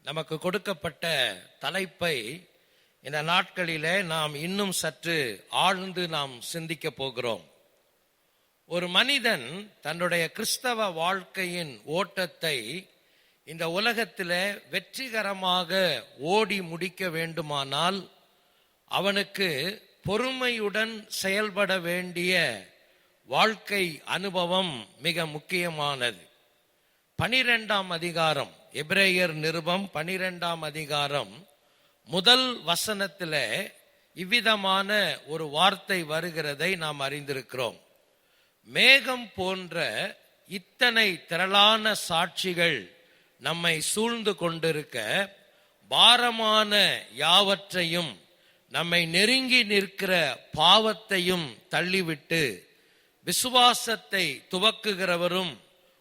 நமக்கு கொடுக்கப்பட்ட தலைப்பை இந்த நாட்களிலே நாம் இன்னும் சற்று ஆழ்ந்து நாம் சிந்திக்க போகிறோம். ஒரு மனிதன் தன்னுடைய கிறிஸ்தவ வாழ்க்கையின் ஓட்டத்தை இந்த உலகத்திலே வெற்றிகரமாக ஓடி முடிக்க வேண்டுமானால் அவனுக்கு பொறுமையுடன் செயல்பட வேண்டிய வாழ்க்கை அனுபவம் மிக முக்கியமானது. 12ஆம் அதிகாரம், எபிரேயர் நிருபம் 12ஆம் அதிகாரம் முதல் வசனத்தில் இவ்விதமான ஒரு வார்த்தை வருகிறதை நாம் அறிந்திருக்கிறோம். மேகம் போன்ற இத்தனை திரளான சாட்சிகள் நம்மை சூழ்ந்து கொண்டிருக்க, பாரமான யாவற்றையும் நம்மை நெருங்கி நிற்கிற பாவத்தையும் தள்ளிவிட்டு விசுவாசத்தை துவக்குகிறவரும்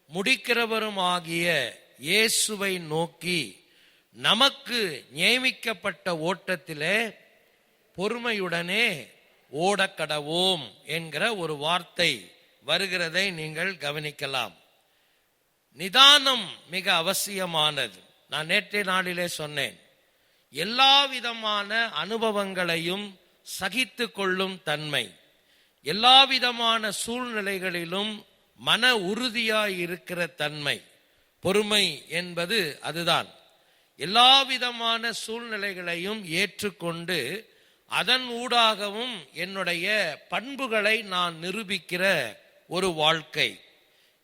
முடிக்கிறவரும் ஆகிய இயேசுவை நோக்கி நமக்கு நியமிக்கப்பட்ட ஓட்டத்திலே பொறுமையுடனே ஓடக்கடவோம் என்கிற ஒரு வார்த்தை வருகிறதை நீங்கள் கவனிக்கலாம். நிதானம் மிக அவசியமானது. நான் நேற்றைய நாளிலே சொன்னேன், எல்லா விதமான அனுபவங்களையும் சகித்து கொள்ளும் தன்மை, எல்லா விதமான சூழ்நிலைகளிலும் மன உறுதியாய் இருக்கிற தன்மை, பொறுமை என்பது அதுதான். எல்லா விதமான சூழ்நிலைகளையும் ஏற்றுக்கொண்டு அதன் ஊடாகவும் என்னுடைய பண்புகளை நான் நிரூபிக்கிற ஒரு வாழ்க்கை.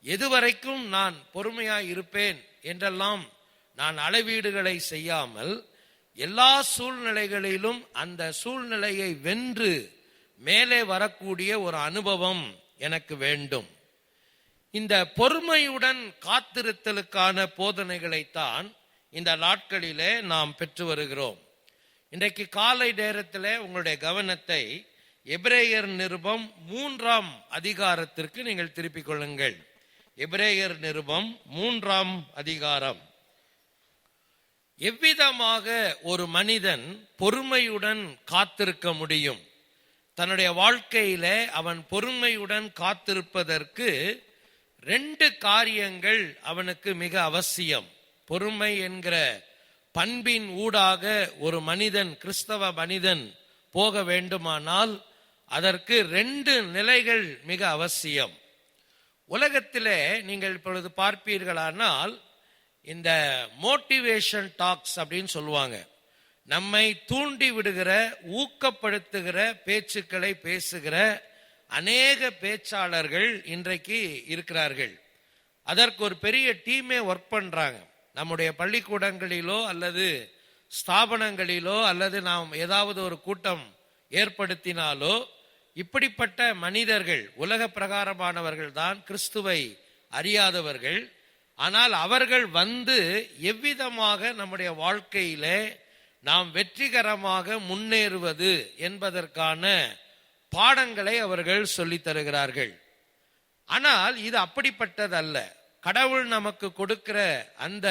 எதுவரைக்கும் நான் பொறுமையாய் இருப்பேன் என்றெல்லாம் நான் அளவீடுகளை செய்யாமல், எல்லா சூழ்நிலைகளிலும் அந்த சூழ்நிலையை வென்று மேலே வரக்கூடிய ஒரு அனுபவம் எனக்கு வேண்டும். இந்த பொறுமையுடன் காத்திருத்தலுக்கான போதனைகளைத்தான் இந்த நாட்களிலே நாம் பெற்று வருகிறோம். இன்றைக்கு காலை நேரத்தில் உங்களுடைய கவனத்தை எபிரேயர் நிருபம் 3ஆம் அதிகாரத்திற்கு நீங்கள் திருப்பிக் கொள்ளுங்கள். எபிரேயர் நிருபம் 3ஆம் அதிகாரம். எவ்விதமாக ஒரு மனிதன் பொறுமையுடன் காத்திருக்க முடியும்? தன்னுடைய வாழ்க்கையில அவன் பொறுமையுடன் காத்திருப்பதற்கு 2 காரியங்கள் அவனுக்கு மிக அவசியம். பொறுமை என்கிற பண்பின் ஊடாக ஒரு மனிதன், கிறிஸ்தவ மனிதன் போக வேண்டுமானால் அதற்கு 2 நிலைகள் மிக அவசியம். உலகத்திலே நீங்கள் இப்பொழுது பார்ப்பீர்களானால் இந்த மோட்டிவேஷன் டாக்ஸ் அப்படின்னு சொல்லுவாங்க. நம்மை தூண்டி விடுகிற, ஊக்கப்படுத்துகிற பேச்சுக்களை பேசுகிற அநேக பேச்சாளர்கள் இன்றைக்கு இருக்கிறார்கள். அதற்கு ஒரு பெரிய டீமே ஒர்க் பண்றாங்க. நம்முடைய பள்ளிக்கூடங்களிலோ அல்லது ஸ்தாபனங்களிலோ அல்லது நாம் ஏதாவது ஒரு கூட்டம் ஏற்படுத்தினாலோ இப்படிப்பட்ட மனிதர்கள், உலக பிரகாரமானவர்கள் தான், கிறிஸ்துவை அறியாதவர்கள். ஆனால் அவர்கள் வந்து எவ்விதமாக நம்முடைய வாழ்க்கையிலே நாம் வெற்றிகரமாக முன்னேறுவது என்பதற்கான பாடங்களை அவர்கள் சொல்லித் தருகிறார்கள். ஆனால் இது அப்படிப்பட்டதல்ல. கடவுள் நமக்கு கொடுக்கிற அந்த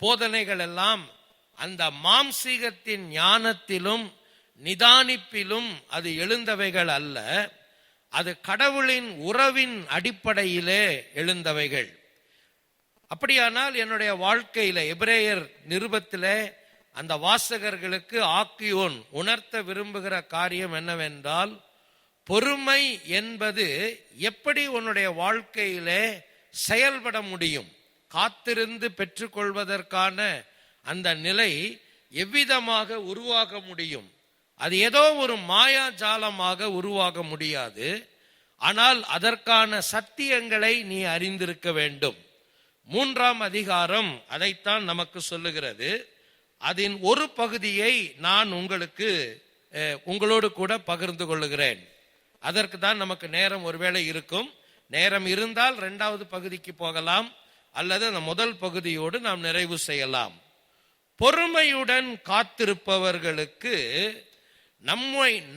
போதனைகள் எல்லாம் அந்த மாம்சீகத்தின் ஞானத்திலும் நிதானிப்பிலும் அது எழுந்தவைகள் அல்ல. அது கடவுளின் உறவின் அடிப்படையிலே எழுந்தவைகள். அப்படியானால் என்னுடைய வாழ்க்கையில எபிரேயர் நிருபத்திலே அந்த வாசகர்களுக்கு ஆக்கியோன் உணர்த்த விரும்புகிற காரியம் என்னவென்றால், பொறுமை என்பது எப்படி உன்னுடைய வாழ்க்கையிலே செயல்பட முடியும், காத்திருந்து பெற்றுக்கொள்வதற்கான அந்த நிலை எவ்விதமாக உருவாக முடியும். அது ஏதோ ஒரு மாயாஜாலமாக உருவாக முடியாது. ஆனால் அதற்கான சத்தியங்களை நீ அறிந்திருக்க வேண்டும். 3ஆம் அதிகாரம் அதைத்தான் நமக்கு சொல்லுகிறது. அதன் ஒரு பகுதியை நான் உங்களோடு கூட பகிர்ந்து கொள்ளுகிறேன். அதற்கு தான் நமக்கு நேரம் ஒருவேளை இருக்கும். நேரம் இருந்தால் 2வது பகுதிக்கு போகலாம், அல்லது அந்த முதல் பகுதியோடு நாம் நிறைவு செய்யலாம். பொறுமையுடன் காத்திருப்பவர்களுக்கு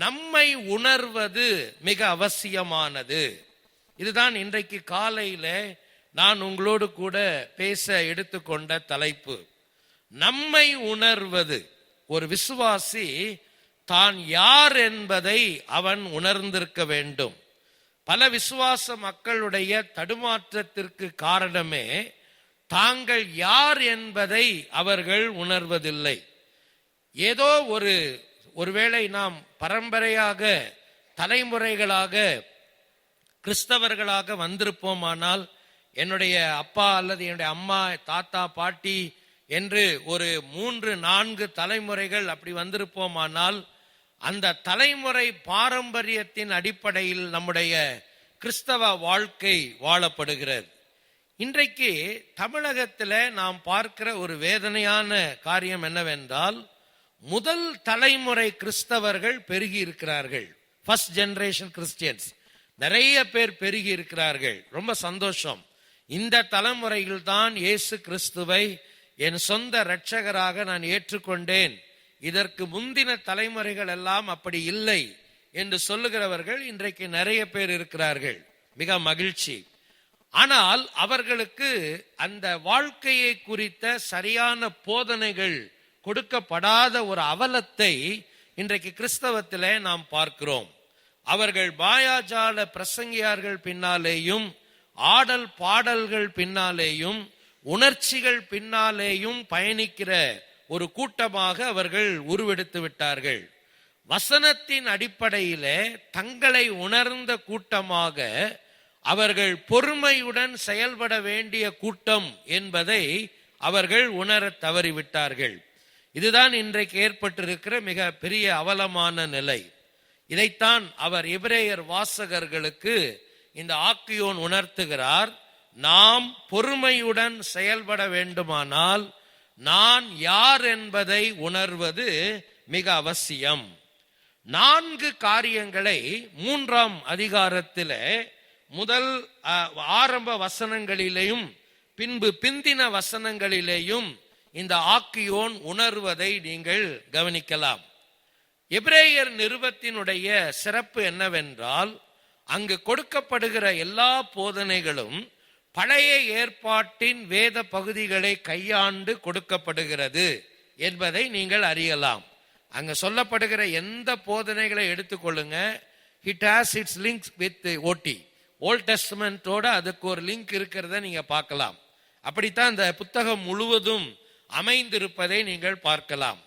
நம்மை உணர்வது மிக அவசியமானது. இதுதான் இன்றைக்கு காலையில நான் உங்களோடு கூட பேச எடுத்துக்கொண்ட தலைப்பு. நம்மை உணர்வது. ஒரு விசுவாசி தான் யார் என்பதை அவன் உணர்ந்திருக்க வேண்டும். பல விசுவாச மக்களுடைய தடுமாற்றத்திற்கு காரணமே தாங்கள் யார் என்பதை அவர்கள் உணர்வதில்லை. ஏதோ ஒருவேளை நாம் பரம்பரையாக தலைமுறைகளாக கிறிஸ்தவர்களாக வந்திருப்போமானால், என்னுடைய அப்பா அல்லது என்னுடைய அம்மா, தாத்தா, பாட்டி என்று ஒரு 3-4 தலைமுறைகள் அப்படி வந்திருப்போமானால், அந்த தலைமுறை பாரம்பரியத்தின் அடிப்படையில் நம்முடைய கிறிஸ்தவ வாழ்க்கை வாழப்படுகிறது. இன்றைக்கு தமிழகத்தில் நாம் பார்க்கிற ஒரு வேதனையான காரியம் என்னவென்றால், முதல் தலைமுறை கிறிஸ்தவர்கள் பெருகி இருக்கிறார்கள். ஃபர்ஸ்ட் ஜெனரேஷன் கிறிஸ்டியன்ஸ் நிறைய பேர் பெருகி இருக்கிறார்கள். ரொம்ப சந்தோஷம். இந்த தலைமுறையில் தான் இயேசு கிறிஸ்துவை என் சொந்த இரட்சகராக நான் ஏற்றுக்கொண்டேன், இதற்கு முந்தின தலைமுறைகள் எல்லாம் அப்படி இல்லை என்று சொல்லுகிறவர்கள் இன்றைக்கு நிறைய பேர் இருக்கிறார்கள். மிக மகிழ்ச்சி. ஆனால் அவர்களுக்கு அந்த வாழ்க்கையை குறித்த சரியான போதனைகள் கொடுக்கப்படாத ஒரு அவலத்தை இன்றைக்கு கிறிஸ்தவத்திலே நாம் பார்க்கிறோம். அவர்கள் மாயாஜால பிரசங்கியார்கள் பின்னாலேயும், ஆடல் பாடல்கள் பின்னாலேயும், உணர்ச்சிகள் பின்னாலேயும் பயணிக்கிற ஒரு கூட்டமாக அவர்கள் உருவெடுத்து விட்டார்கள். வசனத்தின் அடிப்படையிலே தங்களை உணர்ந்த கூட்டமாக அவர்கள் பொறுமையுடன் செயல்பட வேண்டிய கூட்டம் என்பதை அவர்கள் உணர தவறிவிட்டார்கள். இதுதான் இன்றைக்கு ஏற்பட்டிருக்கிற மிக பெரிய அவலமான நிலை. இதைத்தான் அவர் எபிரேயர் வாசகர்களுக்கு இந்த ஆக்கியோன் உணர்த்துகிறார். நாம் பொறுமையுடன் செயல்பட வேண்டுமானால் நான் யார் என்பதை உணர்வது மிக அவசியம். 4 காரியங்களை 3ஆம் அதிகாரத்தில் முதல் ஆரம்ப வசனங்களிலேயும் பின்பு பிந்தின வசனங்களிலேயும் இந்த ஆக்கியோன் உணர்வதை நீங்கள் கவனிக்கலாம். எபிரேயர் நிருபத்தினுடைய சிறப்பு என்னவென்றால், அங்கு கொடுக்கப்படுகிற எல்லா போதனைகளும் பழைய ஏற்பாட்டின் வேத பகுதிகளை கையாண்டு கொடுக்கப்படுகிறது என்பதை நீங்கள் அறியலாம். அங்க சொல்லப்படுகிற எந்த போதனைகளை எடுத்துக்கொள்ளுங்க, it has its links with ஓடி, ஓல்ட் டெஸ்டமெண்டோட அதுக்கு ஒரு லிங்க் இருக்கிறத நீங்க பார்க்கலாம். அப்படித்தான் இந்த புத்தகம் முழுவதும் அமைந்திருப்பதை நீங்கள் பார்க்கலாம்.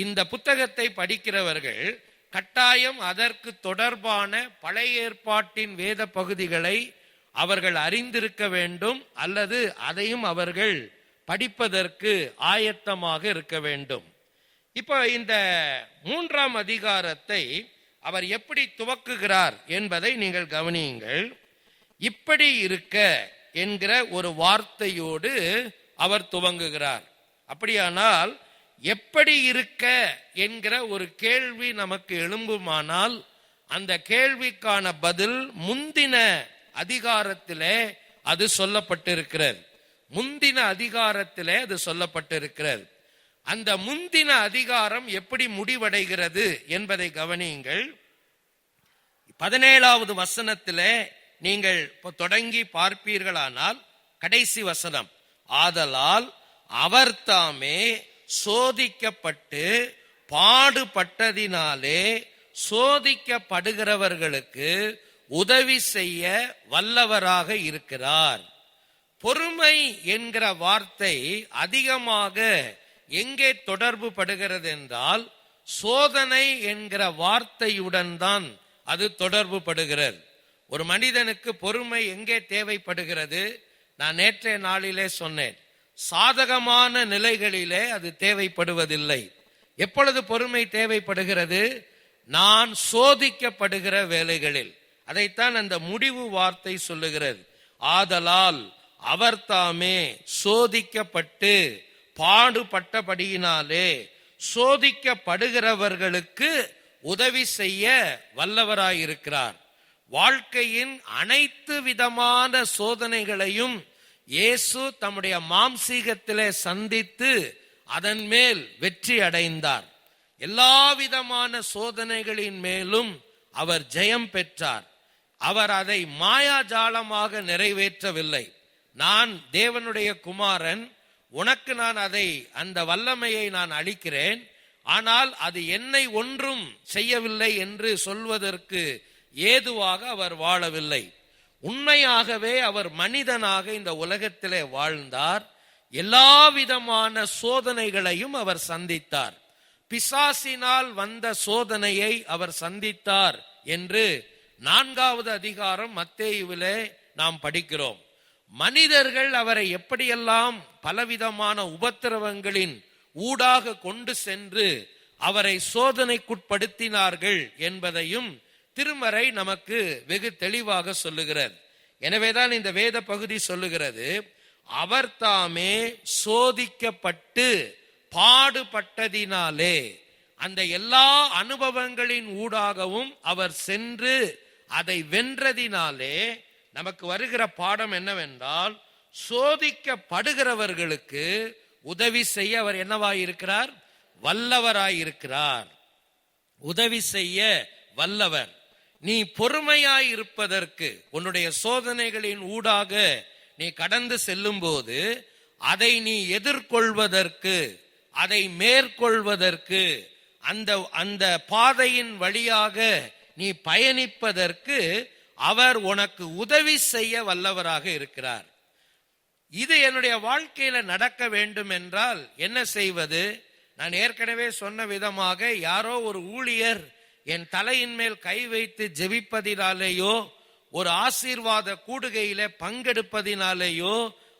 இந்த புத்தகத்தை படிக்கிறவர்கள் கட்டாயம் அதற்கு தொடர்பான பழைய ஏற்பாட்டின் வேத பகுதிகளை அவர்கள் அறிந்திருக்க வேண்டும், அல்லது அதையும் அவர்கள் படிப்பதற்கு ஆயத்தமாக இருக்க வேண்டும். இப்போ இந்த 3ஆம் அதிகாரத்தை அவர் எப்படி துவக்குகிறார் என்பதை நீங்கள் கவனியுங்கள். இப்படி இருக்க என்கிற ஒரு வார்த்தையோடு அவர் துவங்குகிறார். அப்படியானால் எப்படி இருக்க என்கிற ஒரு கேள்வி நமக்கு எழும்புமானால், அந்த கேள்விக்கான பதில் முந்தின அதிகாரத்திலே அது சொல்லப்பட்டிருக்கிறது. முந்தின அதிகாரத்திலே அது சொல்லப்பட்டிருக்கிறது. அந்த முந்தின அதிகாரம் எப்படி முடிவடைகிறது என்பதை கவனியுங்கள். 17வது வசனத்திலே நீங்கள் தொடங்கி பார்ப்பீர்களானால் கடைசி வசனம், ஆதலால் அவர் தாமே சோதிக்கப்பட்டு பாடுபட்டதினாலே சோதிக்கப்படுகிறவர்களுக்கு உதவி செய்ய வல்லவராக இருக்கிறார். பொறுமை என்கிற வார்த்தை அதிகமாக எங்கே தொடர்பு படுகிறது என்றால், சோதனை என்கிற வார்த்தையுடன் தான் அது தொடர்பு படுகிறது. ஒரு மனிதனுக்கு பொறுமை எங்கே தேவைப்படுகிறது? நான் நேற்றைய நாளிலே சொன்னேன், சாதகமான நிலைகளிலே அது தேவைப்படுவதில்லை. எப்பொழுது பொறுமை தேவைப்படுகிறது? நான் சோதிக்கப்படுகிற வேளைகளில். அதைத்தான் அந்த முடிவு வார்த்தை சொல்லுகிறது. ஆதலால் அவர் தாமே சோதிக்கப்பட்டு பாடுபட்டபடியினாலே சோதிக்கப்படுகிறவர்களுக்கு உதவி செய்ய வல்லவராயிருக்கிறார். வாழ்க்கையின் அனைத்து விதமான சோதனைகளையும் இயேசு தம்முடைய மாம்சீகத்திலே சந்தித்து அதன் மேல் வெற்றி அடைந்தார். எல்லா விதமான சோதனைகளின் மேலும் அவர் ஜெயம் பெற்றார். அவர் அதை மாயாஜாலமாக நிறைவேற்றவில்லை. நான் தேவனுடைய குமாரன், உனக்கு நான் அந்த வல்லமையை நான் அளிக்கிறேன், ஆனால் அது என்னை ஒன்றும் செய்யவில்லை என்று சொல்வதற்கு ஏதுவாக அவர் வாழவில்லை. உண்மையாகவே அவர் மனிதனாக இந்த உலகத்திலே வாழ்ந்தார். எல்லா விதமான சோதனைகளையும் அவர் சந்தித்தார். பிசாசினால் வந்த சோதனையை அவர் சந்தித்தார் என்று 4வது அதிகாரம் மத்தேயுவிலே நாம் படிக்கிறோம். மனிதர்கள் அவரை எப்படியெல்லாம் பலவிதமான உபத்திரவங்களின் ஊடாக கொண்டு சென்று அவரை சோதனைக்குட்படுத்தினார்கள் என்பதையும் திருமறை நமக்கு வெகு தெளிவாக சொல்லுகிறது. எனவேதான் இந்த வேத பகுதி சொல்லுகிறது, அவர் தாமே சோதிக்கப்பட்டு பாடுபட்டதினாலே, அந்த எல்லா அனுபவங்களின் ஊடாகவும் அவர் சென்று அதை வென்றதினாலே நமக்கு வருகிற பாடம் என்னவென்றால், சோதிக்கப்படுகிறவர்களுக்கு உதவி செய்ய அவர் என்னவாயிருக்கிறார்? வல்லவராயிருக்கிறார். உதவி செய்ய வல்லவர். நீ பொறுமையாய் இருப்பதற்கு, உன்னுடைய சோதனைகளின் ஊடாக நீ கடந்து செல்லும் போது அதை நீ எதிர்கொள்வதற்கு, அதை மேற்கொள்வதற்கு, அந்த பாதையின் வழியாக நீ பயணிப்பதற்கு அவர் உனக்கு உதவி செய்ய வல்லவராக இருக்கிறார். இது என்னுடைய வாழ்க்கையில நடக்க வேண்டும் என்றால் என்ன செய்வது? நான் ஏற்கனவே சொன்ன விதமாக, யாரோ ஒரு ஊழியர் என் தலையின் மேல் கை வைத்து ஜெபிப்பதினாலேயோ, ஒரு ஆசீர்வாத கூடுகையில பங்கெடுப்பதினாலேயோ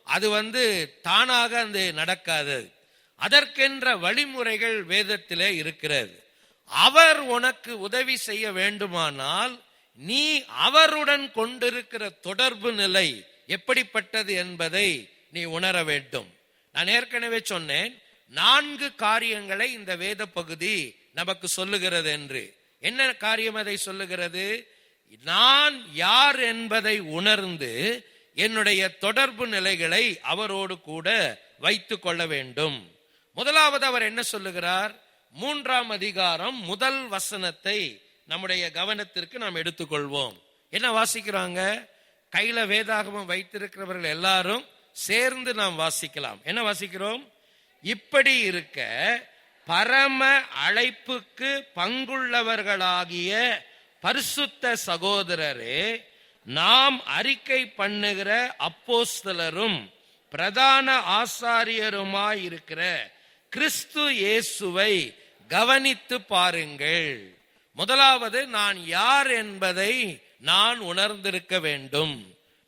அது தானாக அது நடக்காது. அதற்கென்ற வழிமுறைகள் வேதத்திலே இருக்கிறது. அவர் உனக்கு உதவி செய்ய வேண்டுமானால் நீ அவருடன் கொண்டிருக்கிற தொடர்பு நிலை எப்படிப்பட்டது என்பதை நீ உணர வேண்டும். நான் ஏற்கனவே சொன்னேன், 4 காரியங்களை இந்த வேத பகுதி நமக்கு சொல்லுகிறது என்று. என்ன காரியம் அதை சொல்லுகிறது? நான் யார் என்பதை உணர்ந்து என்னுடைய தொடர்பு நிலைகளை அவரோடு கூட வைத்துக் கொள்ள வேண்டும். முதலாவது அவர் என்ன சொல்லுகிறார்? 3ஆம் அதிகாரம் 1 வசனத்தை நம்முடைய கவனத்திற்கு நாம் எடுத்துக்கொள்வோம். என்ன வாசிக்கிறாங்க? கையில வேதாகமம் வைத்திருக்கிறவர்கள் எல்லாரும் சேர்ந்து நாம் வாசிக்கலாம். என்ன வாசிக்கிறோம்? இப்படி இருக்க பரம அழைப்புக்கு பங்குள்ளவர்களாகிய பரிசுத்த சகோதரரே, நாம் அறிக்கை பண்ணுகிற அப்போஸ்தலரும் பிரதான ஆசாரியருமாயிருக்கிற கிறிஸ்து இயேசுவை கவனித்து பாருங்கள். முதலாவது, நான் யார் என்பதை நான் உணர்ந்திருக்க வேண்டும்.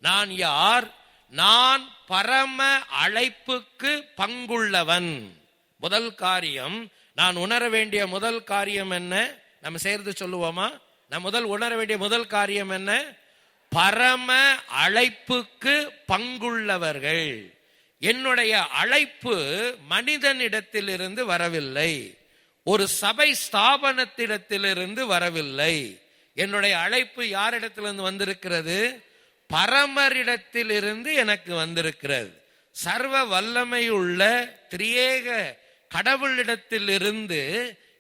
நான் யார்? நான் பரம அழைப்புக்கு பங்குள்ளவன். முதல் காரியம், நான் உணர வேண்டிய முதல் காரியம் என்ன? நம்ம சேர்ந்து சொல்லுவோமா? நான் உணர வேண்டிய முதல் காரியம் என்ன? பரம அழைப்புக்கு பங்குள்ளவர்கள். என்னுடைய அழைப்பு மனிதனிடத்திலிருந்து வரவில்லை, ஒரு சபை ஸ்தாபனத்திடத்திலிருந்து வரவில்லை. என்னுடைய அழைப்பு யாரிடத்திலிருந்து வந்திருக்கிறது? பரமரிடத்திலிருந்து எனக்கு வந்திருக்கிறது. சர்வ வல்லமையுள்ள திரியேக கடவுளிடத்திலிருந்து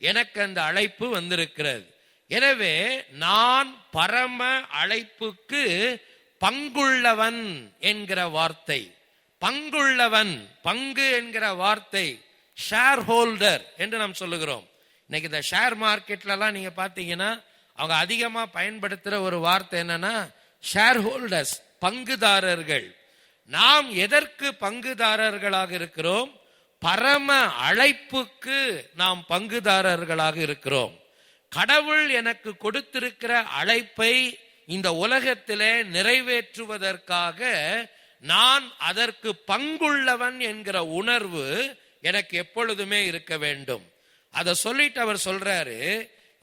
எனக்கு அந்த அழைப்பு வந்திருக்கிறது. எனவே நான் பரம அழைப்புக்கு பங்குள்ளவன் என்கிற வார்த்தை, பங்குள்ளவன், பங்கு என்கிற வார்த்தை ஷேர் ஹோல்டர் என்று நாம் சொல்லுகிறோம். இன்னைக்கு இந்த ஷேர் மார்க்கெட்லாம் நீங்க பாத்தீங்கன்னா அவங்க அதிகமா பயன்படுத்துற ஒரு வார்த்தை என்னன்னா ஷேர் ஹோல்டர்ஸ், பங்குதாரர்கள். நாம் எதற்கு பங்குதாரர்களாக இருக்கிறோம்? பரம அழைப்புக்கு நாம் பங்குதாரர்களாக இருக்கிறோம். கடவுள் எனக்கு கொடுத்திருக்கிற அழைப்பை இந்த உலகத்திலே நிறைவேற்றுவதற்காக நான் அதற்கு பங்குள்ளவன் என்கிற உணர்வு எனக்கு எப்பொழுதுமே இருக்க வேண்டும். அதை சொல்லிட்டு அவர் சொல்றாரு,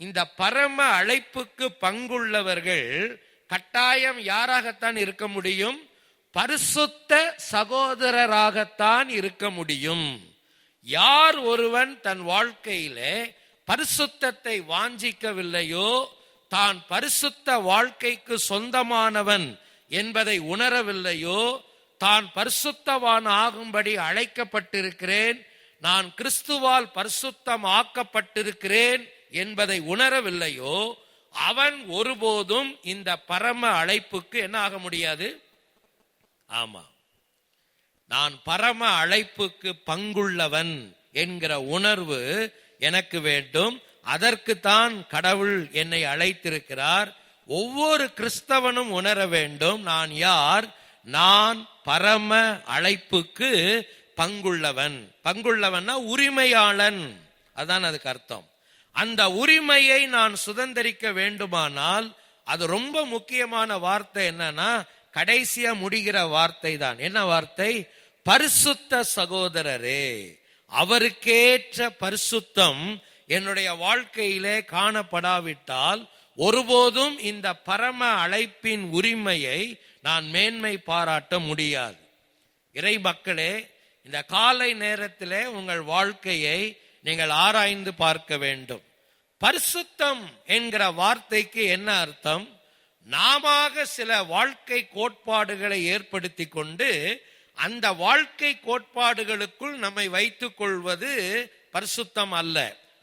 இந்த பரம அழைப்புக்கு பங்குள்ளவர்கள் கட்டாயம் யாராகத்தான் இருக்க முடியும்? பரிசுத்த சகோதரராகத்தான் இருக்க முடியும். யார் ஒருவன் தன் வாழ்க்கையிலே பரிசுத்தத்தை வாஞ்சிக்கவில்லையோ, தான் பரிசுத்த வாழ்க்கைக்கு சொந்தமானவன் என்பதை உணரவில்லையோ, தான் பரிசுத்தவான் ஆகும்படி அழைக்கப்பட்டிருக்கிறேன், நான் கிறிஸ்துவால் பரிசுத்தம் ஆக்கப்பட்டிருக்கிறேன் என்பதை உணரவில்லையோ, அவன் ஒருபோதும் இந்த பரம அழைப்புக்கு என்ன ஆக முடியாது? ஆமா, நான் பரம அழைப்புக்கு பங்குள்ளவன் என்கிற உணர்வு எனக்கு வேண்டும். அதற்கு தான் கடவுள் என்னை அழைத்திருக்கிறார். ஒவ்வொரு கிறிஸ்தவனும் உணர வேண்டும், நான் யார்? நான் பரம அழைப்புக்கு பங்குள்ளவன். பங்குள்ளவன்னா உரிமையாளன், அதான் அதுக்கு அர்த்தம். அந்த உரிமையை நான் சுதந்திரிக்க வேண்டுமானால் அது ரொம்ப முக்கியமான வார்த்தை என்னன்னா, கடைசியா முடிகிற வார்த்தை தான். என்ன வார்த்தை? பரிசுத்த சகோதரரே. அவருக்கேற்ற பரிசுத்தம் என்னுடைய வாழ்க்கையிலே காணப்படாவிட்டால் ஒருபோதும் இந்த பரம அழைப்பின் உரிமையை நான் மேன்மை பாராட்ட முடியாது. இறை மக்களே, இந்த காலை நேரத்திலே உங்கள் வாழ்க்கையை நீங்கள் ஆராய்ந்து பார்க்க வேண்டும். பரிசுத்தம் என்கிற வார்த்தைக்கு என்ன அர்த்தம்? நாம சில வாழ்க்கை கோட்பாடுகளை ஏற்படுத்தி கொண்டு அந்த வாழ்க்கை கோட்பாடுகளுக்குள் நம்மை வைத்துக் கொள்வது பரிசுத்தம் அல்ல.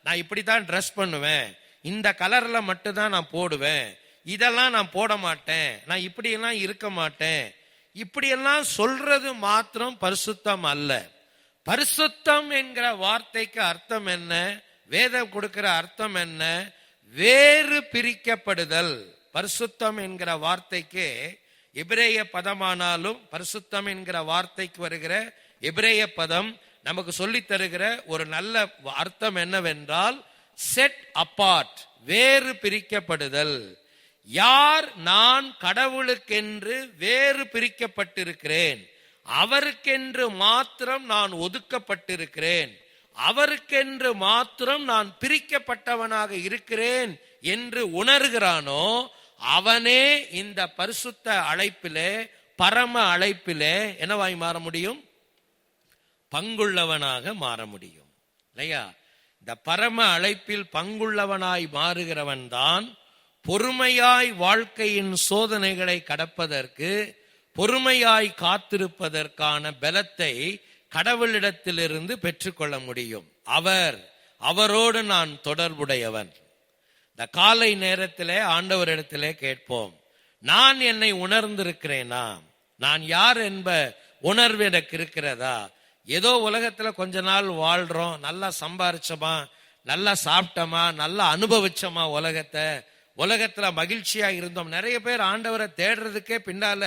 நான் இப்படித்தான் ட்ரெஸ் பண்ணுவேன், இந்த கலர்ல மட்டும்தான் நான் போடுவேன், இதெல்லாம் நான் போட மாட்டேன், நான் இப்படியெல்லாம் இருக்க மாட்டேன், இப்படியெல்லாம் சொல்றது மாத்திரம் பரிசுத்தம் அல்ல. பரிசுத்தம் என்கிற வார்த்தைக்கு அர்த்தம் என்ன? வேதம் கொடுக்கிற அர்த்தம் என்ன? வேறு பிரிக்கப்படுதல். பரிசுத்தம் என்கிற வார்த்தைக்கு எபிரேய பதமானாலும் பரிசுத்தம் என்கிற வார்த்தைக்கு வருகிற எபிரேய பதம் நமக்கு சொல்லி தருகிற ஒரு நல்ல அர்த்தம் என்னவென்றால், செட் அபார்ட், வேறு பிரிக்கப்படுதல். யார் நான் கடவுளுக்கென்று வேறு பிரிக்கப்பட்டிருக்கிறேன், அவருக்கென்று மாத்திரம் நான் ஒதுக்கப்பட்டிருக்கிறேன், அவருக்கென்று மாத்திரம் நான் பிரிக்கப்பட்டவனாக இருக்கிறேன் என்று உணர்கிறானோ அவனே இந்த பரிசுத்த அழைப்பிலே, பரம அழைப்பிலே என்னவாய் மாற முடியும்? பங்குள்ளவனாக மாற முடியும் இல்லையா? இந்த பரம அழைப்பில் பங்குள்ளவனாய் மாறுகிறவன் தான் பொறுமையாய் வாழ்க்கையின் சோதனைகளை கடப்பதற்கு, பொறுமையாய் காத்திருப்பதற்கான பலத்தை கடவுளிடத்திலிருந்து பெற்றுக்கொள்ள முடியும். அவரோடு நான் தொடர்புடையவன். இந்த காலை நேரத்திலே ஆண்டவரிடத்திலே கேட்போம், நான் என்னை உணர்ந்திருக்கிறேனா? நான் யார் என்ப உணர்வு எனக்கு இருக்கிறதா? ஏதோ உலகத்துல கொஞ்ச நாள் வாழ்றோம், நல்லா சம்பாரிச்சோமா, நல்லா சாப்பிட்டோமா, நல்லா அனுபவிச்சோமா, உலகத்துல மகிழ்ச்சியா இருந்தோம். நிறைய பேர் ஆண்டவரை தேடுறதுக்கே பின்னால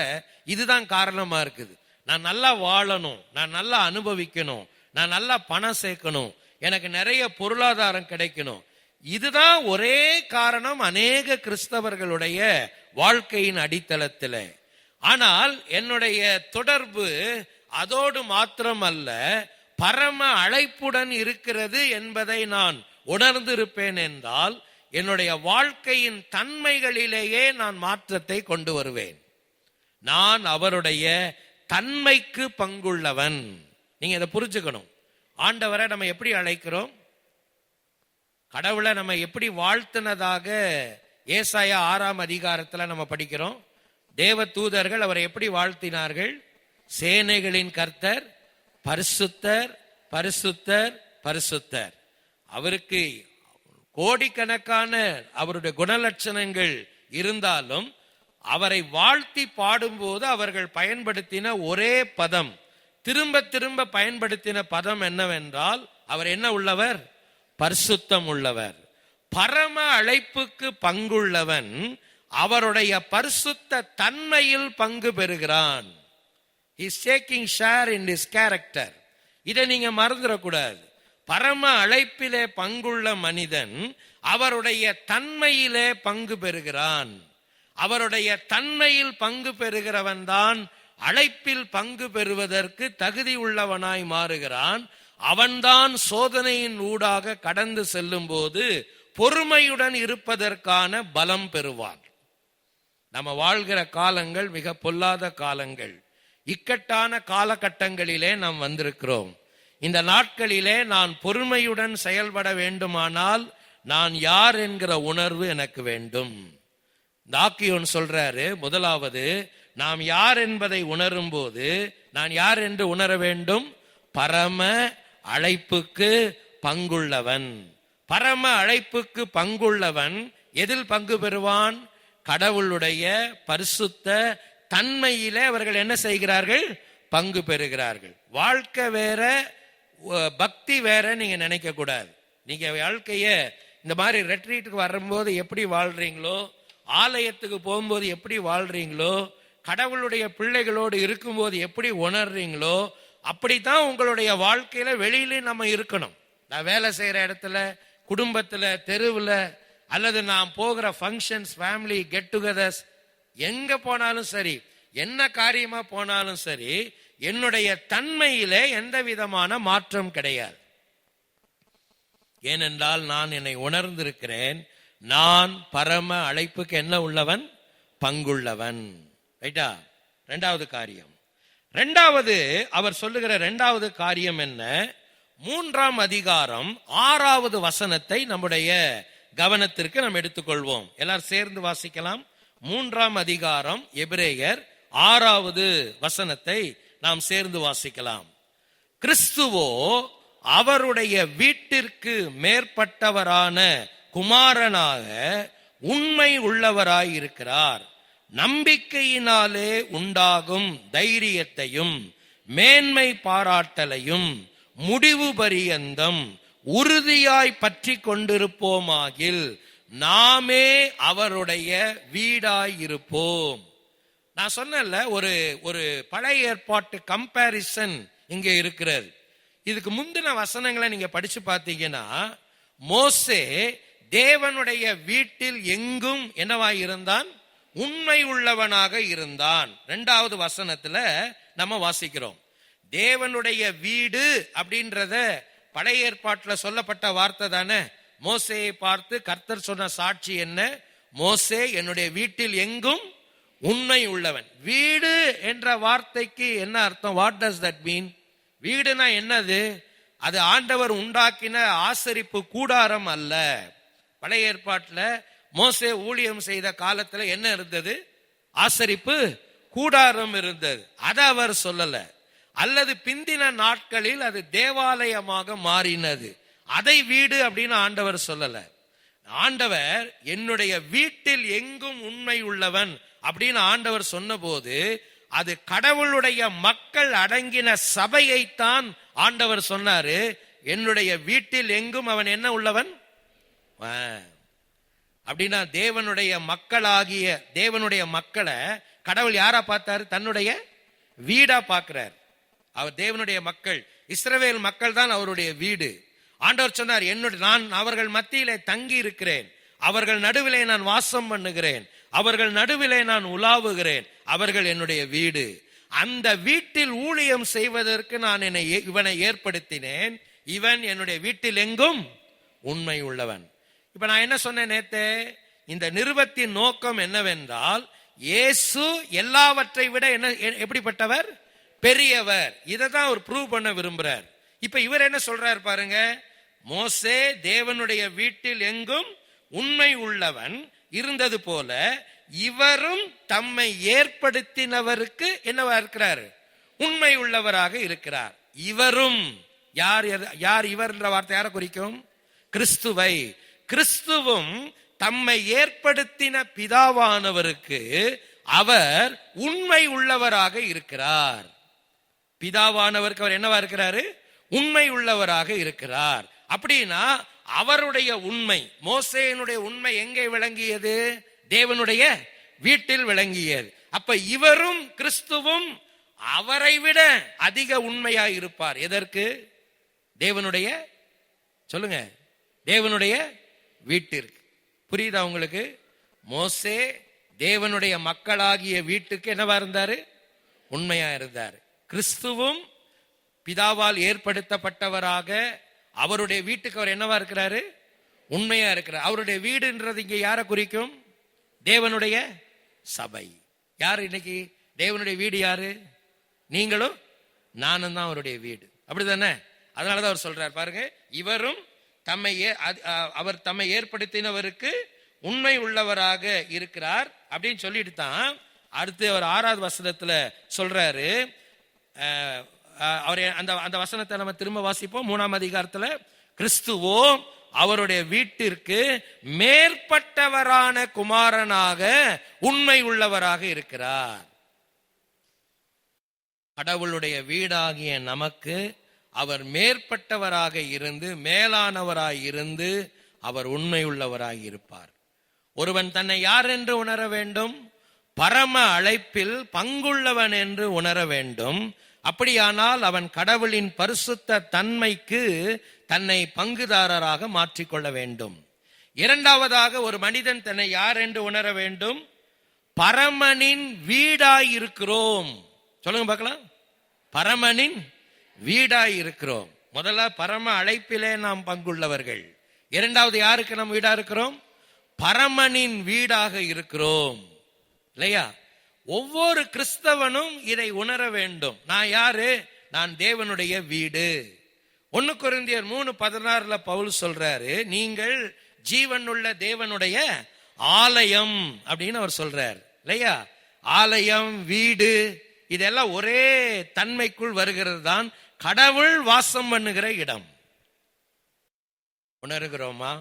இதுதான் காரணமா இருக்குது. நான் நல்லா வாழணும், நான் நல்லா அனுபவிக்கணும், நான் நல்லா பணம் சேர்க்கணும், எனக்கு நிறைய பொருளாதாரம் கிடைக்கணும். இதுதான் ஒரே காரணம் அநேக கிறிஸ்தவர்களுடைய வாழ்க்கையின் அடித்தளத்தில். ஆனால் என்னுடைய தொடர்பு அதோடு மாத்திரம் அல்ல, பரம அழைப்புடன் இருக்கிறது என்பதை நான் உணர்ந்திருப்பேன் என்றால் என்னுடைய வாழ்க்கையின் தன்மைகளிலேயே நான் மாற்றத்தை கொண்டு வருவேன். நான் அவருடைய தன்மைக்கு பங்குள்ளவன். நீங்க இதை புரிஞ்சுக்கணும். ஆண்டவரை நம்ம எப்படி அழைக்கிறோம்? கடவுளை நம்ம எப்படி வாழ்த்தினதாக ஏசாயா 6ஆம் அதிகாரத்துல நம்ம படிக்கிறோம். தேவ தூதர்கள் அவரை எப்படி வாழ்த்தினார்கள்? சேனைகளின் கர்த்தர் பரிசுத்தர், பரிசுத்தர், பரிசுத்தர். அவருக்கு கோடிக்கணக்கான அவருடைய குணலட்சணங்கள் இருந்தாலும் அவரை வாழ்த்தி பாடும்போது அவர்கள் பயன்படுத்தின ஒரே பதம், திரும்ப திரும்ப பயன்படுத்தின பதம் என்னவென்றால், அவர் என்ன உள்ளவர்? பரிசுத்தம் உள்ளவர். பரம அழைப்புக்கு பங்குள்ளவன் அவருடைய பரிசுத்த தன்மையில் பங்கு பெறுகிறான். He is taking share in his character. இதை நீங்க மறந்துடக்கூடாது. பரம அழைப்பிலே பங்குள்ள மனிதன் அவருடைய தன்மையிலே பங்கு பெறுகிறான். அவருடைய தன்மையில் பங்கு பெறுகிறவன் தான் அழைப்பில் பங்கு பெறுவதற்கு தகுதி உள்ளவனாய் மாறுகிறான். அவன்தான் சோதனையின் ஊடாக கடந்து செல்லும் போது பொறுமையுடன் இருப்பதற்கான பலம் பெறுவான். நம்ம வாழ்கிற காலங்கள் மிக பொல்லாத காலங்கள், இக்கட்டான காலகட்டங்களிலே நாம் வந்திருக்கிறோம். இந்த நாட்களிலே நான் பொறுமையுடன் செயல்பட வேண்டுமானால் நான் யார் என்கிற உணர்வு எனக்கு வேண்டும். தாக்கியோன் சொல்றாரு, முதலாவது நாம் யார் என்பதை உணரும் போது நான் யார் என்று உணர வேண்டும்? பரம அழைப்புக்கு பங்குள்ளவன். பரம அழைப்புக்கு பங்குள்ளவன் எதில் பங்கு பெறுவான்? கடவுளுடைய பரிசுத்த தன்மையிலே அவர்கள் என்ன செய்கிறார்கள்? பங்கு பெறுகிறார்கள். வாழ்க்கை வேற, பக்தி வேற நீங்க நினைக்க கூடாது. நீங்க வாழ்க்கைய இந்த மாதிரி ரெட்ரீட்டுக்கு வரும்போது எப்படி வாழ்றீங்களோ, ஆலயத்துக்கு போகும்போது எப்படி வாழ்றீங்களோ, கடவுளுடைய பிள்ளைகளோடு இருக்கும்போது எப்படி உணர்றீங்களோ, அப்படித்தான் உங்களுடைய வாழ்க்கையில வெளியிலே நம்ம இருக்கணும். நான் வேலை செய்யற இடத்துல, குடும்பத்துல, தெருவில், அல்லது நான் போகிற ஃபங்க்ஷன்ஸ், ஃபேமிலி கெட் டுகெதர்ஸ், எங்க போனாலும் சரி, என்ன காரியமா போனாலும் சரி, என்னுடைய தன்மையிலே எந்த விதமான மாற்றம் கிடையாது. ஏனென்றால் நான் என்னை உணர்ந்திருக்கிறேன், நான் பரம அழைப்புக்கு என்ன உள்ளவன், பங்குள்ளவன். ரைட்டா? இரண்டாவது காரியம். இரண்டாவது அவர் சொல்லுகிற இரண்டாவது காரியம் என்ன? 3ஆம் அதிகாரம் 6வது வசனத்தை நம்முடைய கவனத்திற்கு நாம் எடுத்துக்கொள்வோம். எல்லாரும் சேர்ந்து வாசிக்கலாம். 3ஆம் அதிகாரம் எபிரேயர் 6வது வசனத்தை நாம் சேர்ந்து வாசிக்கலாம். கிறிஸ்துவோ அவருடைய வீட்டிற்கு மேற்பட்டவரான குமாரனாக உண்மை உள்ளவராயிருக்கிறார். நம்பிக்கையினாலே உண்டாகும் தைரியத்தையும் மேன்மை பாராட்டலையும் முடிவு பரியந்தம் உறுதியாய் பற்றி கொண்டிருப்போமாகில் நாமே அவருடைய வீடாய் இருப்போம். நான் சொன்னேன்ல, ஒரு பழைய ஏற்பாட்டு கம்பேரிசன் இங்கே இருக்கிறது. இதுக்கு முந்தின வசனங்களை நீங்க படிச்சு பார்த்தீங்கன்னா, மோசே தேவனுடைய வீட்டில் எங்கும் என்னவாய் இருந்தான், உண்மை உள்ளவனாக இருந்தான். 2வது வசனத்துல நம்ம வாசிக்கிறோம். தேவனுடைய வீடு அப்படின்றத பழைய ஏற்பாட்டில் சொல்லப்பட்ட வார்த்தை தானே. மோசேயை பார்த்து கர்த்தர் சொன்ன சாட்சி என்ன? மோசே என்னுடைய வீட்டில் எங்கும் உண்மை உள்ளவன். வீடு என்ற வார்த்தைக்கு என்ன அர்த்தம்? What does that mean? வீடுனா என்னது? அது ஆண்டவர் உண்டாக்கின ஆசரிப்பு கூடாரம் அல்ல. பழைய ஏற்பாட்டில் மோசே ஊழியம் செய்த காலத்துல என்ன இருந்தது? ஆசரிப்பு கூடாரம் இருந்தது. அதை அவர் சொல்லல. அல்லது பிந்தின நாட்களில் அது தேவாலயமாக மாறினது, அதை வீடு அப்படின்னு ஆண்டவர் சொல்லல. ஆண்டவர் என்னுடைய வீட்டில் எங்கும் உண்மை உள்ளவன் அப்படின்னு ஆண்டவர் சொன்ன போது, அது கடவுளுடைய மக்கள் அடங்கின சபையைத்தான் ஆண்டவர் சொன்னாரு. என்னுடைய வீட்டில் எங்கும் அவன் என்ன உள்ளவன் அப்படின்னா, தேவனுடைய மக்களாகிய தேவனுடைய மக்களை கடவுள் யாரா பார்த்தாரு? தன்னுடைய வீடா பார்க்கிறார். அவர் தேவனுடைய மக்கள், இஸ்ரவேல் மக்கள் தான் அவருடைய வீடு. ஆண்டவர் சொன்னார், நான் அவர்கள் மத்தியிலே தங்கி இருக்கிறேன், அவர்கள் நடுவிலே நான் வாசம் பண்ணுகிறேன், அவர்கள் நடுவிலே நான் உலாவுகிறேன், அவர்கள் என்னுடைய வீடு. அந்த வீட்டில் ஊழியம் செய்வதற்கு நான் இவனை ஏற்படுத்தினேன். இவன் என்னுடைய வீட்டில் எங்கும் உண்மை உள்ளவன். இப்ப நான் என்ன சொன்னேன் நேத்தே? இந்த நிருபத்தின் நோக்கம் என்னவென்றால், இயேசு எல்லாவற்றை விட என்ன எப்படிப்பட்டவர்? பெரியவர். இதை தான் அவர் ப்ரூவ் பண்ண விரும்புறார். இப்ப இவர் என்ன சொல்றார் பாருங்க. மோசே தேவனுடைய வீட்டில் எங்கும் உண்மை உள்ளவன் இருந்தது போல இவரும் தம்மை ஏற்படுத்தினவருக்கு என்னவா இருக்கிறார்? உண்மை உள்ளவராக இருக்கிறார். இவரும் யார் இவர் என்ற வார்த்தை யாரை குறிக்கும்? கிறிஸ்துவை. கிறிஸ்துவும் தம்மை ஏற்படுத்தின பிதாவானவருக்கு அவர் உண்மை உள்ளவராக இருக்கிறார். பிதாவானவருக்கு அவர் என்னவா இருக்கிறாரு? உண்மை உள்ளவராக இருக்கிறார். அப்படின்னா அவருடைய உண்மை, மோசேயினுடைய உண்மை எங்கே விளங்கியது? தேவனுடைய வீட்டில் விளங்கியது. அப்ப இவரும் கிறிஸ்துவும் அவரை விட அதிக உண்மையாய் இருப்பார். எதற்கு? தேவனுடைய, சொல்லுங்க, தேவனுடைய வீட்டிற்கு. புரியுதா உங்களுக்கு? மோசே தேவனுடைய மக்களாகிய வீட்டுக்கு என்னவா இருந்தாரு? உண்மையா இருந்தார். கிறிஸ்துவும் பிதாவால் ஏற்படுத்தப்பட்டவராக அவருடைய வீட்டுக்கு அவர் என்னவா இருக்கிறாரு? உண்மையா இருக்கிறார். அவருடைய வீடுன்றது இங்க யாரை குறிக்கும்? தேவனுடைய சபை. யாரு இன்னைக்கு தேவனுடைய வீடு? யாரு? நீங்களும் நானும் தான் அவருடைய வீடு. அப்படிதானே? அதனாலதான் அவர் சொல்றார் பாருங்க, இவரும் அவர் தம்மை ஏற்படுத்தினவருக்கு உண்மை உள்ளவராக இருக்கிறார் அப்படின்னு சொல்லிட்டு தான் அடுத்து அவர் 6வது வசனத்துல சொல்றாரு. அவர் அந்த வசனத்தை நம்ம திரும்ப வாசிப்போம். 3ஆம் அதிகாரத்துல, கிறிஸ்துவோ அவருடைய வீட்டிற்கு மேற்பட்டவரான குமாரனாக உண்மை உள்ளவராக இருக்கிறார். கடவுளுடைய வீடாகிய நமக்கு அவர் மேற்பட்டவராக இருந்து, மேலானவராய் இருந்து அவர் உண்மை உள்ளவராய் இருப்பார். ஒருவன் தன்னை யார் என்று உணர வேண்டும்? பரம அழைப்பில் பங்குள்ளவன் என்று உணர வேண்டும். அப்படியானால் அவன் கடவுளின் பரிசுத்த தன்மைக்கு தன்னை பங்குதாரராக மாற்றிக்கொள்ள வேண்டும். இரண்டாவதாக ஒரு மனிதன் தன்னை யார் என்று உணர வேண்டும்? பரமனின் வீடாய் இருக்கிறோம். சொல்லுங்க பார்க்கலாம். பரமனின் வீடாய் இருக்கிறோம். முதல்ல பரம அழைப்பிலே நாம் பங்குள்ளவர்கள். இரண்டாவது யாருக்கு நாம் வீடா இருக்கிறோம்? பரமனின் வீடாக இருக்கிறோம். இல்லையா? ஒவ்வொரு கிறிஸ்தவனும் இதை உணர வேண்டும். நான் யாரு? நான் தேவனுடைய வீடு. 1 கொரிந்தியர் 3:16 பவுல் சொல்றாரு, நீங்கள் ஜீவனுள்ள தேவனுடைய ஆலயம் அப்படின்னு அவர் சொல்றார். இல்லையா? ஆலயம், வீடு இதெல்லாம் ஒரே தன்மைக்குள் வருகிறது தான் கடவுள் வாசம் பண்ணுகிற இடம். உணர்கிறோமா?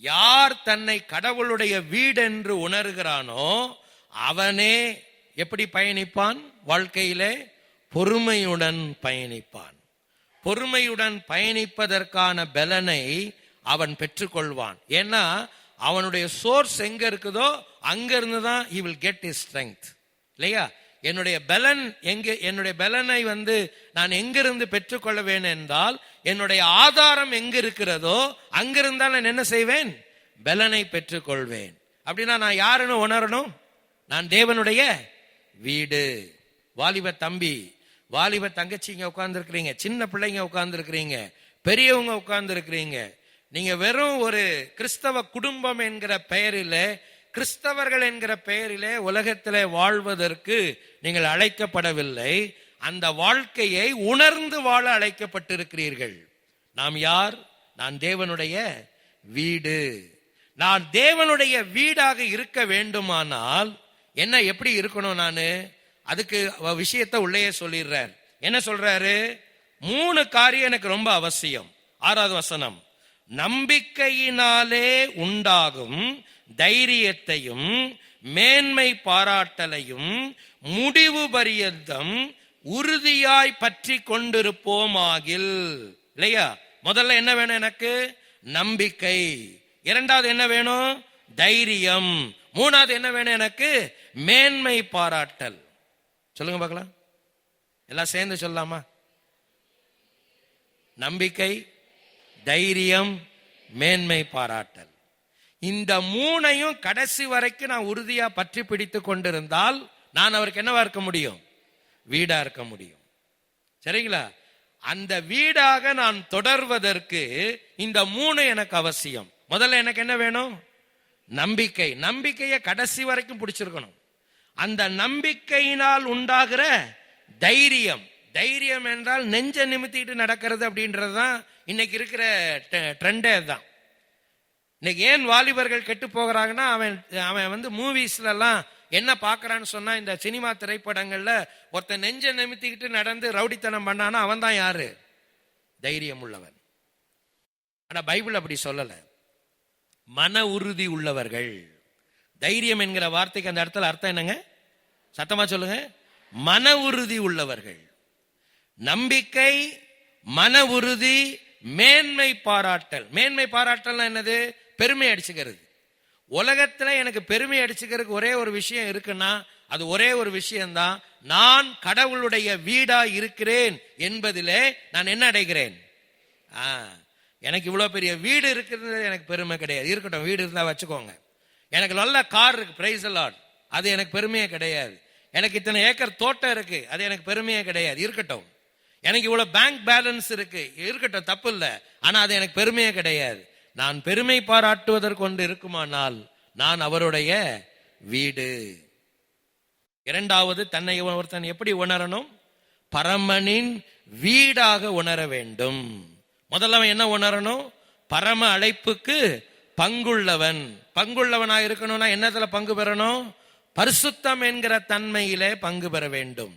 யார் தன்னை கடவுளுடைய வீடு என்று உணர்கிறானோ அவனே எப்படி பயணிப்பான்? வாழ்க்கையிலே பொறுமையுடன் பயணிப்பான். பொறுமையுடன் பயணிப்பதற்கான பலனை அவன் பெற்றுக்கொள்வான். ஏன்னா அவனுடைய சோர்ஸ் எங்க இருக்குதோ அங்க இருந்து தான் he will get his strength. இல்லையா? என்னுடைய பலன் எங்க? என்னுடைய பலனை நான் எங்கிருந்து பெற்றுக்கொள்ள வேண்டும் என்றால் என்னுடைய ஆதாரம் எங்க இருக்கிறதோ அங்கிருந்தால் நான் என்ன செய்வேன்? பலனை பெற்றுக்கொள்வேன். அப்படின்னா நான் யாருன்னு உணரணும்? நான் தேவனுடைய வீடு. வாலிப தம்பி, வாலிப தங்கச்சிங்க உட்கார்ந்து இருக்கிறீங்க, சின்ன பிள்ளைங்க உட்கார்ந்து இருக்கிறீங்க, பெரியவங்க உட்கார்ந்து இருக்கிறீங்க. நீங்க வெறும் ஒரு கிறிஸ்தவ குடும்பம் என்கிற பெயரிலே, கிறிஸ்தவர்கள் என்கிற பெயரிலே உலகத்திலே வாழ்வதற்கு நீங்கள் அழைக்கப்படவில்லை. அந்த வாழ்க்கையை உணர்ந்து வாழ அழைக்கப்பட்டிருக்கிறீர்கள். நாம் யார்? நான் தேவனுடைய வீடு. நான் தேவனுடைய வீடாக இருக்க வேண்டுமானால் என்ன, எப்படி இருக்கணும்? அதுக்கு விஷயத்தை உள்ளே சொல்லிடுறார். என்ன சொல்றாரு? 3 காரியம் எனக்கு ரொம்ப அவசியம். 6வது வசனம், நம்பிக்கையினாலே உண்டாகும் தைரியத்தையும் மேன்மை பாராட்டலையும் முடிவு பரியந்தம் உறுதியாய் பற்றி கொண்டிருப்போமாகில். இல்லையா? முதல்ல என்ன வேணும் எனக்கு? நம்பிக்கை. இரண்டாவது என்ன வேணும்? தைரியம். மூணாவது என்ன வேணும் எனக்கு? மேன்மை பாராட்டல். சொல்லுங்க பார்க்கலாம். எல்லாம் சேர்ந்து சொல்லலாமா? நம்பிக்கை, தைரியம், மேன்மை பாராட்டல். இந்த 3ஐயும் கடைசி வரைக்கும் நான் உறுதியா பற்றி பிடித்து கொண்டிருந்தால் நான் அவருக்கு என்னவா இருக்க முடியும்? வீடா இருக்க முடியும். சரிங்களா? அந்த வீடாக நான் தொடர்வதற்கு இந்த 3 எனக்கு அவசியம். முதல்ல எனக்கு என்ன வேணும்? நம்பிக்கை. நம்பிக்கையை கடைசி வரைக்கும் பிடிச்சிருக்கணும். அந்த நம்பிக்கையினால் உண்டாகிற தைரியம். தைரியம் என்றால் நெஞ்ச நிமித்திட்டு நடக்கிறது அப்படின்றதுதான் இன்னைக்கு இருக்கிற ட்ரெண்டே தான். இன்னைக்கு ஏன் வாலிபர்கள் கெட்டு போகிறாங்கன்னா, அவன் மூவிஸ்ல எல்லாம் என்ன பாக்குறான்னு சொன்னா, இந்த சினிமா திரைப்படங்கள்ல ஒருத்தன் நெஞ்ச நிமித்திக்கிட்டு நடந்து ரவுடித்தனம் பண்ணானா அவன் தான் யாரு? தைரியம் உள்ளவன். ஆனா பைபிள் அப்படி சொல்லல. மன உறுதி உள்ளவர்கள். தைரியம் என்கிற வார்த்தைக்கு அந்த இடத்துல அர்த்தம் என்னங்க? சத்தமா சொல்லுங்க. மன உறுதி உள்ளவர்கள். நம்பிக்கை, மன உறுதி, மேன்மை பாராட்டல். மேன்மை பாராட்டல் என்னது? பெருமை அடிச்சுக்கிறது. உலகத்துல எனக்கு பெருமை அடிச்சுக்கிறதுக்கு ஒரே ஒரு விஷயம் இருக்குன்னா அது ஒரே ஒரு விஷயம்தான். நான் கடவுளுடைய வீடா இருக்கிறேன் என்பதிலே நான் என்ன அடைகிறேன்? எனக்கு இவ்வளவு பெரிய வீடு இருக்கிறது எனக்கு பெருமை கிடையாது. இருக்கட்டும், வீடு இருந்தா வச்சுக்கோங்க. எனக்கு நல்ல கார் இருக்கு, பிரைஸ் தி லார்ட், அது எனக்கு பெருமையே கிடையாது. எனக்கு இத்தனை ஏக்கர் தோட்டம் இருக்கு, அது எனக்கு பெருமையே கிடையாது. இருக்கட்டும். எனக்கு இவ்வளவு பேங்க் பேலன்ஸ் இருக்கு, இருக்கட்டும், தப்பு இல்லை. ஆனா அது எனக்கு பெருமையே கிடையாது. நான் பெருமை பாராட்டுவதற்கு ஒன்று இருக்குமானால் நான் அவருடைய வீடு. இரண்டாவது, தன்னை ஒருத்தன் எப்படி உணரணும்? பரமனின் வீடாக உணர வேண்டும். முதல்ல என்ன உணரணும்? பரம அழைப்புக்கு பங்குள்ளவன். பங்குள்ளவனாக இருக்கணும்னா என்னத்துல பங்கு பெறணும்? பரிசுத்தம் என்கிற தன்மையிலே பங்கு பெற வேண்டும்.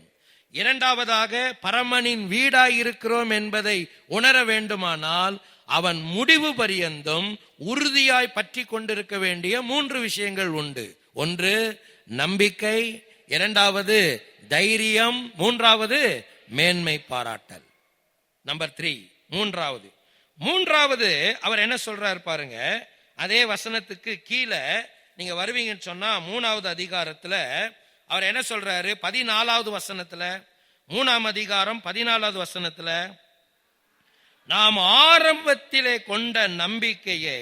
இரண்டாவதாக, பரமனின் வீடாய் இருக்கிறோம் என்பதை உணர வேண்டுமானால் அவன் முடிவு பரியந்தம் உறுதியாய் பற்றி கொண்டிருக்க வேண்டிய 3 விஷயங்கள் உண்டு. ஒன்று நம்பிக்கை, இரண்டாவது தைரியம், மூன்றாவது மேன்மை பாராட்டல். நம்பர் 3, மூன்றாவது அவர் என்ன சொல்றாரு பாருங்க. அதே வசனத்துக்கு கீழே நீங்க வருவீங்கன்னு சொன்னா 3வது அதிகாரத்துல அவர் என்ன சொல்றாரு? 14வது வசனத்துல, 3ஆம் அதிகாரம் 14வது வசனத்துல, நாம் ஆரம்பத்திலே கொண்ட நம்பிக்கையை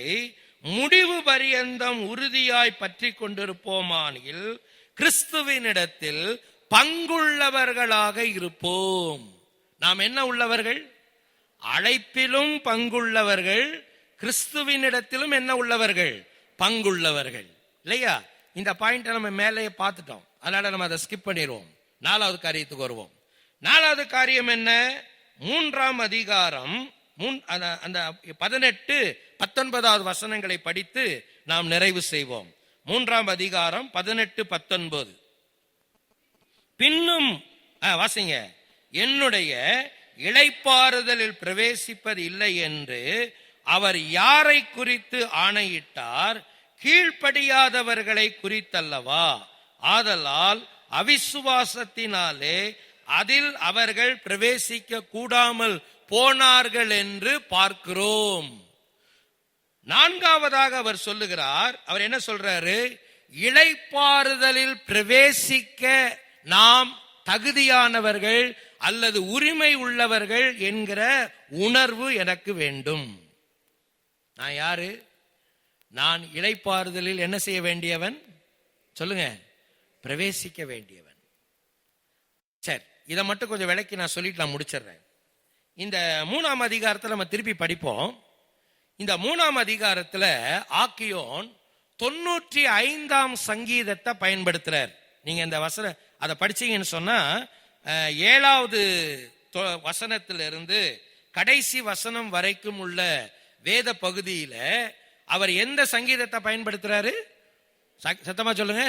முடிவு பரியந்தம் உறுதியாய் பற்றி கொண்டிருப்போமானில் கிறிஸ்துவினிடத்தில் பங்குள்ளவர்களாக இருப்போம். நாம் என்ன உள்ளவர்கள்? அழைப்பிலும் பங்குள்ளவர்கள், கிறிஸ்துவினிடத்திலும் என்ன உள்ளவர்கள்? பங்குள்ளவர்கள். இல்லையா? இந்த பாயிண்ட் நம்ம மேலே பார்த்துட்டோம், அதனால நம்ம அதை ஸ்கிப் பண்ணிடுவோம். 4வது காரியத்துக்கு வருவோம். 4வது காரியம் என்ன? 3ஆம் அதிகாரம் அந்த 18, 19வது வசனங்களை படித்து நாம் நிறைவு செய்வோம். 3ஆம் அதிகாரம் 18, 19. பின்னும் வாசிங்க. என்னுடைய இளைப்பாறுதலில் பிரவேசிப்பது இல்லை என்று அவர் யாரை குறித்து ஆணையிட்டார்? கீழ்ப்படியாதவர்களை குறித்தல்லவா? ஆதலால் அவிசுவாசத்தினாலே அதில் அவர்கள் பிரவேசிக்க கூடாமல் போனார்கள் என்று பார்க்கிறோம். 4வதாக அவர் சொல்லுகிறார். அவர் என்ன சொல்றாரு? இளைப்பாறுதலில் பிரவேசிக்க நாம் தகுதியானவர்கள் அல்லது உரிமை உள்ளவர்கள் என்கிற உணர்வு எனக்கு வேண்டும். நான் யாரு? நான் இளைப்பாறுதலில் என்ன செய்ய வேண்டியவன்? சொல்லுங்க. பிரவேசிக்க வேண்டியவன். சரி, இதை மட்டும் கொஞ்சம் விளக்கி நான் சொல்லிட்டு நான் முடிச்சிடுறேன். இந்த 3ஆம் அதிகாரத்தில் நம்ம திருப்பி படிப்போம். இந்த 3ஆம் அதிகாரத்துல ஆக்கியோன் 95ஆம் சங்கீதத்தை பயன்படுத்துறார். நீங்க இந்த அதை படிச்சீங்கன்னு சொன்னா 7வது வசனத்திலிருந்து கடைசி வசனம் வரைக்கும் உள்ள வேத பகுதியில அவர் எந்த சங்கீதத்தை பயன்படுத்துறாரு? சத்தமா சொல்லுங்க.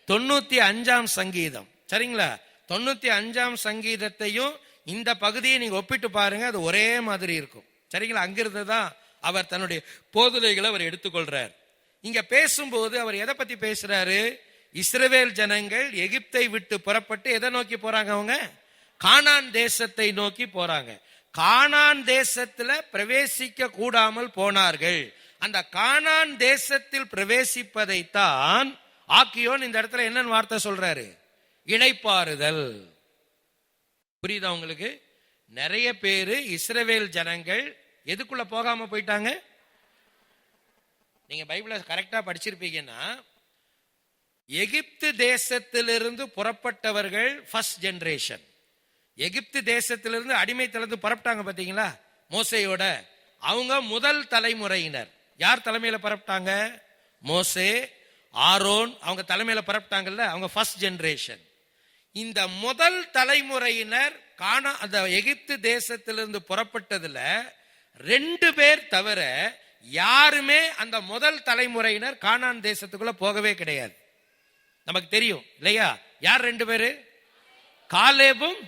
95ஆம் சங்கீதம். சரிங்களா? 95ஆம் சங்கீதத்தையும் இந்த பகுதியை நீங்க ஒப்பிட்டு பாருங்க, அது ஒரே மாதிரி இருக்கும். சரிங்களா? அங்கிருந்து தான் அவர் தன்னுடைய போதனைகளை அவர் எடுத்துக்கொள்றார். இங்க பேசும்போது அவர் எதை பத்தி பேசுறாரு? இஸ்ரவேல் ஜனங்கள் எகிப்தை விட்டு புறப்பட்டு எதை நோக்கி போறாங்க? அவங்க கானான் தேசத்தை நோக்கி போறாங்க. கானான் தேசத்துல பிரவேசிக்க கூடாமல் போனார்கள். அந்த கானான் தேசத்தில் பிரவேசிப்பதைத்தான் ஆக்கியோன் இந்த இடத்துல என்ன வார்த்தை சொல்றாரு? இளைப்பாறுதல். புரியுதா உங்களுக்கு? நிறைய பேரு இஸ்ரவேல் ஜனங்கள் எதுக்குள்ள போகாம போயிட்டாங்க? நீங்க பைபிளை கரெக்டா படிச்சிருப்பீங்கன்னா, எகிப்து தேசத்திலிருந்து புறப்பட்டவர்கள் ஃபர்ஸ்ட் ஜெனரேஷன். எகிப்து தேசத்திலிருந்து அடிமைத்திலிருந்து புறப்பட்டாங்க பாத்தீங்களா மோசேயோட, அவங்க முதல் தலைமுறையினர். யார் தலைமையில புறப்பட்டாங்க? மோசே, ஆரோன், அவங்க தலைமையில புறப்பட்டாங்கல்ல, அவங்க ஃபர்ஸ்ட் ஜெனரேஷன். இந்த முதல் தலைமுறையினர் அந்த எகிப்து தேசத்திலிருந்து புறப்பட்டதுல 2 பேர் தவிர யாருமே அந்த முதல் தலைமுறையினர் கானான் தேசத்துக்குள்ள போகவே கிடையாது. நமக்கு தெரியும் இல்லையா? யார் 2 பேரு? காலேபும்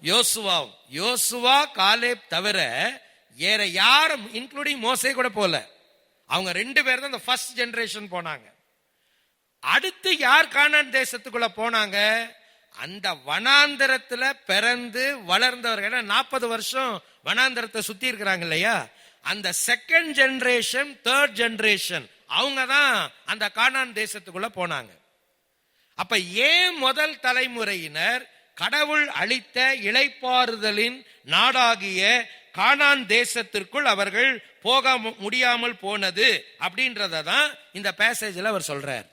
யோசுவாவும். யோசுவா காலேப் தவிர வேற யாரும் இன்க்ளூடிங் மோசே கூட போல. அவங்க 2 பேர் தான் அந்த ஃபர்ஸ்ட் ஜெனரேஷன் போனாங்க. அடுத்து யார் கானான் தேசத்துக்குள்ள போனாங்க? அந்த வனாந்தரத்துல பிறந்து வளர்ந்தவர்கள். 40 வருஷம் வனாந்தரத்தை சுத்தி இருக்கிறாங்க இல்லையா? அந்த செகண்ட் ஜெனரேஷன், தேர்ட் ஜெனரேஷன், அவங்க தான் அந்த கானான் தேசத்துக்குள்ள போனாங்க. அப்ப ஏன் முதல் தலைமுறையினர் கடவுள் அளித்த இளைப்பாறுதலின் நாடாகிய கானான் தேசத்திற்குள் அவர்கள் போக முடியாமல் போனது அப்படின்றதான் இந்த பேசேஜ்ல அவர் சொல்றார்.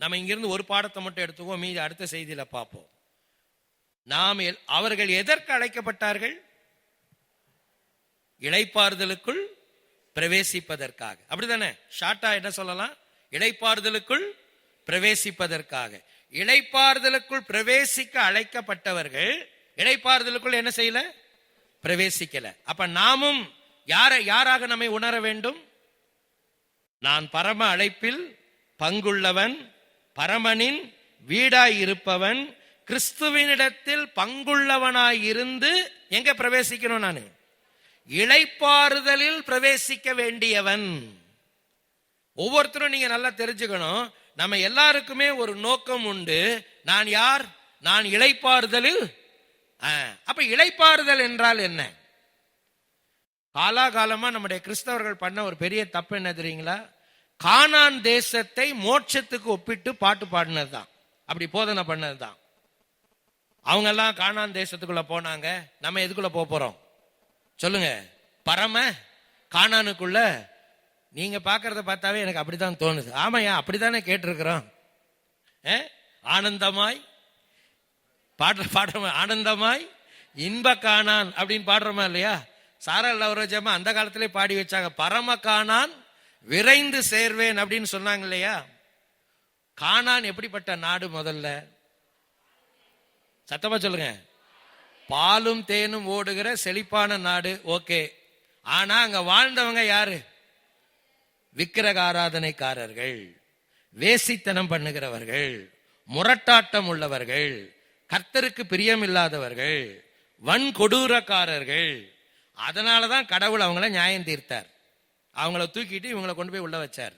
நம்ம இங்கிருந்து ஒரு பாடத்தை மட்டும் எடுத்துக்குவோம், மீதி அடுத்த செய்தியில பார்ப்போம். அவர்கள் எதற்கு அழைக்கப்பட்டார்கள்? இளைப்பாறுதலுக்குள் பிரவேசிப்பதற்காக. அப்படிதானே? ஷார்ட்டா என்ன சொல்லலாம்? இளைப்பாறுதலுக்குள் பிரவேசிப்பதற்காக. இளைப்பாறுதலுக்குள் பிரவேசிக்க அழைக்கப்பட்டவர்கள் இளைப்பாறுதலுக்குள் என்ன செய்யல? பிரவேசிக்கல. அப்ப நாமும் யாராக நம்மை உணர வேண்டும்? நான் பரம அழைப்பில் பங்குள்ளவன், பரமனின் வீடாய் இருப்பவன், கிறிஸ்துவினிடத்தில் பங்குள்ளவனாய் இருந்து எங்க பிரவேசிக்கணும்? நான் இளைப்பாறுதலில் பிரவேசிக்க வேண்டியவன். ஒவ்வொருத்தரும் நீங்க நல்லா தெரிஞ்சுக்கணும், நம்ம எல்லாருக்குமே ஒரு நோக்கம் உண்டு. நான் யார்? நான் இளைப்பாறுதலில். அப்ப இளைப்பாறுதல் என்றால் என்ன? காலாகாலமா நம்முடைய கிறிஸ்தவர்கள் பண்ண ஒரு பெரிய தப்பு என்ன தெரியுங்களா? கானான் தேசத்தை மோட்சத்துக்கு ஒப்பிட்டு பாட்டு பாடினது தான், அப்படி போதனை பண்ணது தான். அவங்க எல்லாம் கானான் தேசத்துக்குள்ள போனாங்க, நம்ம எதுக்குள்ள போறோம் சொல்லுங்க? பரம கானானுக்குள்ள. நீங்க பாக்குறத பார்த்தாவே எனக்கு அப்படித்தான் தோணுது. ஆமாயா, அப்படித்தானே கேட்டிருக்கிறோம். ஆனந்தமாய் பாடுறோமா? ஆனந்தமாய் இன்ப கானான் அப்படின்னு பாடுறோமா இல்லையா? சாரா லவரோஜமா அந்த காலத்திலே பாடி வச்சாங்க. பரம கானான் விரைந்து சேர்வேன் அப்படின்னு சொன்னாங்க இல்லையா? கானான் எப்படிப்பட்ட நாடு? முதல்ல சத்தமா சொல்லுங்க. பாலும் தேனும் ஓடுகிற செழிப்பான நாடு. ஓகே. ஆனா அங்க வாழ்ந்தவங்க யாரு? விக்கிரக ஆராதனைக்காரர்கள், வேசித்தனம் பண்ணுகிறவர்கள், முரட்டாட்டம் உள்ளவர்கள், கர்த்தருக்கு பிரியம் இல்லாதவர்கள், வன்கொடூரக்காரர்கள். அதனாலதான் கடவுள் அவங்கள நியாயம் தீர்த்தார். அவங்கள தூக்கிட்டு இவங்களை கொண்டு போய் உள்ள வச்சார்.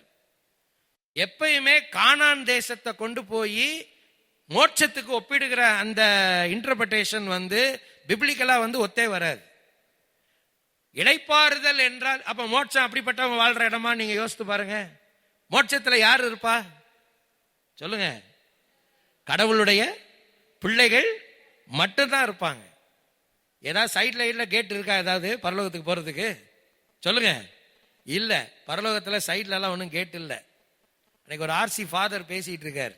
எப்பயுமே கானான் தேசத்தை கொண்டு போய் மோட்சத்துக்கு ஒப்பிடுகிற அந்த இன்டர்பிரேஷன் பிப்ளிக்கலா ஒத்தே வராது. இளைப்பாறுதல் என்றால் அப்ப மோட்சம் அப்படிப்பட்டவங்க வாழ்ற இடமா? நீங்க யோசித்து பாருங்க. மோட்சத்துல யார் இருப்பா சொல்லுங்க? கடவுளுடைய பிள்ளைகள் மட்டும்தான் இருப்பாங்க. ஏதாவது சைட்ல கேட் இருக்கா ஏதாவது பரலோகத்துக்கு போறதுக்கு? சொல்லுங்க. இல்ல, பரலோகத்துல சைட்ல எல்லாம் ஒன்றும் கேட் இல்ல. அன்னைக்கு ஒரு ஆர்சி ஃபாதர் பேசிட்டு இருக்கார்,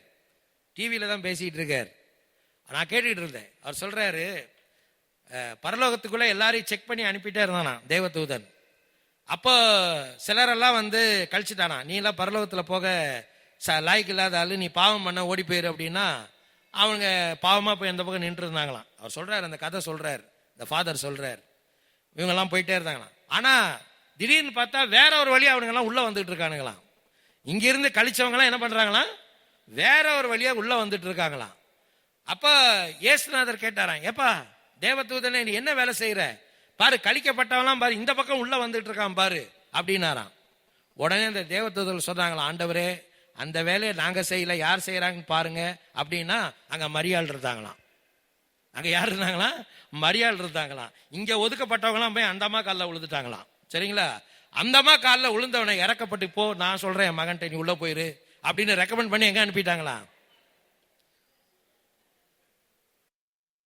டிவியில தான் பேசிட்டு இருக்கார். நான் கேட்டுக்கிட்டு இருந்தேன். அவர் சொல்றாரு, பரலோகத்துக்குள்ள எல்லாரையும் செக் பண்ணி அனுப்பிட்டே இருந்தானா தேவதூதன். அப்போ சிலரெல்லாம் கழிச்சுட்டானா, நீ எல்லாம் பரலோகத்துல போக லாய்க்கு இல்லாத ஆளு, நீ பாவம் பண்ண ஓடி போயிரு அப்படின்னா அவங்க பாவமா போய் எந்த பக்கம் நின்று இருந்தாங்களாம். அவர் சொல்றாரு, அந்த கதை சொல்றாரு, இந்த ஃபாதர் சொல்றாரு, இவங்க எல்லாம் போயிட்டே இருந்தாங்களாம். ஆனா திடீர்னு பார்த்தா வேற ஒரு வழியா அவங்க எல்லாம் உள்ள வந்துட்டு இருக்கானுங்களாம். இங்கிருந்து கழிச்சவங்க எல்லாம் என்ன பண்றாங்களாம், வேற ஒரு வழியா உள்ள வந்துட்டு இருக்காங்களாம். அப்ப இயேசுநாதர் கேட்டாராம், ஏப்பா தேவதூதனே, நீ என்ன வேலை செய்யற பாரு, கழிக்கப்பட்டவெல்லாம் பாரு இந்த பக்கம் உள்ள வந்துட்டு இருக்கான் பாரு அப்படின்னாராம். உடனே இந்த தேவதூதர்கள் சொன்னாங்களாம், ஆண்டவரே அந்த வேலையை நாங்க செய்யல, யார் செய்யறாங்கன்னு பாருங்க அப்படின்னா அங்க மரியாள் இருந்தாங்களாம். அங்க யார் இருந்தாங்களாம்? மரியாள் இருந்தாங்களாம். இங்க ஒதுக்கப்பட்டவங்களாம் போய் அந்த அம்மா காலில் விழுந்துட்டாங்களாம். சரிங்களா? அந்த அம்மா காலில் விழுந்தவனை இறக்கப்பட்டு போ, நான் சொல்றேன் என் மகன்கிட்ட நீ உள்ள போயிரு அப்படின்னு ரெக்கமெண்ட் பண்ணி எங்க அனுப்பிட்டாங்களாம்.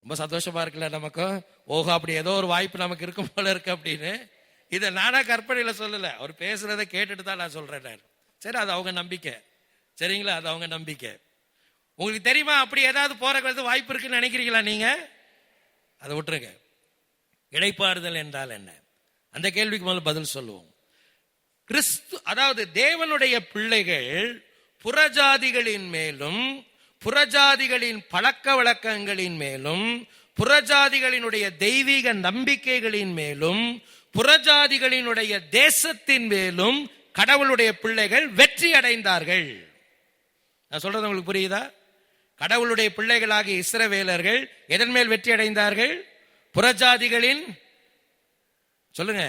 ரொம்ப சந்தோஷமா இருக்குல்ல நமக்கு. ஓஹோ, அப்படி ஏதோ ஒரு வாய்ப்பு நமக்கு இருக்கும் போல இருக்கு அப்படின்னு. இதை நானா கற்பனையில சொல்லல, அவர் பேசுறதை கேட்டுட்டு தான் நான் சொல்றேன். சரி, அது அவங்க நம்பிக்கை. சரிங்களா? அது அவங்க நம்பிக்கை. உங்களுக்கு தெரியுமா அப்படி ஏதாவது போற வாய்ப்பு இருக்குன்னு நினைக்கிறீங்களா நீங்க? அதை விட்டுருங்க. இளைப்பாறுதல் என்றால் என்ன? அந்த கேள்விக்கு முதல்ல பதில் சொல்லுவோம். கிறிஸ்து, அதாவது தேவனுடைய பிள்ளைகள் புறஜாதிகளின் மேலும், புறஜாதிகளின் பழக்க வழக்கங்களின் மேலும், புறஜாதிகளினுடைய தெய்வீக நம்பிக்கைகளின் மேலும், புறஜாதிகளினுடைய தேசத்தின் மேலும் கடவுளுடைய பிள்ளைகள் வெற்றி அடைந்தார்கள். நான் சொல்றது உங்களுக்கு புரியுதா? கடவுளுடைய பிள்ளைகளாகிய இஸ்ரவேலர்கள் எதன் மேல் வெற்றி அடைந்தார்கள்? புறஜாதிகளின் சொல்லுங்க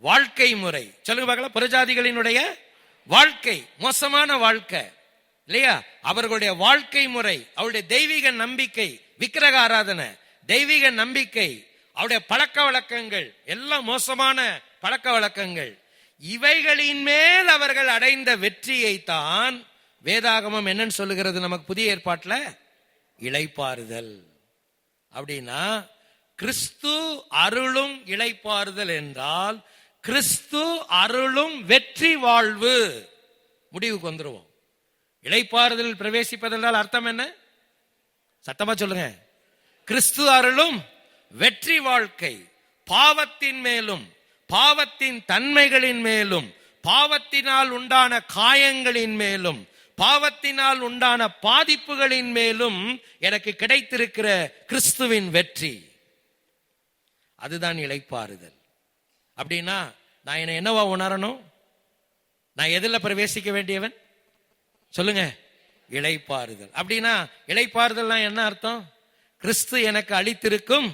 வாழ்க்கை முறை. சொல்லுங்க பார்க்கலாம். புறஜாதிகளினுடைய வாழ்க்கை மோசமான வாழ்க்கை இல்லையா? அவர்களுடைய வாழ்க்கை முறை, அவருடைய தெய்வீக நம்பிக்கை, விக்கிரக ஆராதனை, தெய்வீக நம்பிக்கை, அவருடைய பழக்க வழக்கங்கள் எல்லாம் மோசமான பழக்க வழக்கங்கள். இவைகளின் மேல் அவர்கள் அடைந்த வெற்றியை தான் வேதாகமம் என்னன்னு சொல்லுகிறது நமக்கு புதிய ஏற்பாட்டில்? இளைப்பாறுதல். அப்படின்னா கிறிஸ்து அருளும் இளைப்பாறுதல் என்றால் கிறிஸ்து அருளும் வெற்றி வாழ்வு. முடிவுக்கு வந்துருவோம். இளைப்பாறுதல் பிரவேசிப்பதென்றால் அர்த்தம் என்ன? சத்தமா சொல்லுங்க. கிறிஸ்து அருளும் வெற்றி வாழ்க்கை. பாவத்தின் மேலும், பாவத்தின் தன்மைகளின் மேலும், பாவத்தினால் உண்டான காயங்களின் மேலும், பாவத்தினால் உண்டான பாதிப்புகளின் மேலும் எனக்கு கிடைத்திருக்கிற கிறிஸ்துவின் வெற்றி, அதுதான் இளைப்பாறுதல். அப்படின்னா நான் என்னவா உணரணும்? நான் எதில் பிரவேசிக்க வேண்டியவன் சொல்லுங்க? இளைப்பாறுதல். அப்படின்னா இளைப்பாறுதல் என்ன அர்த்தம்? கிறிஸ்து எனக்கு அளித்திருக்கும்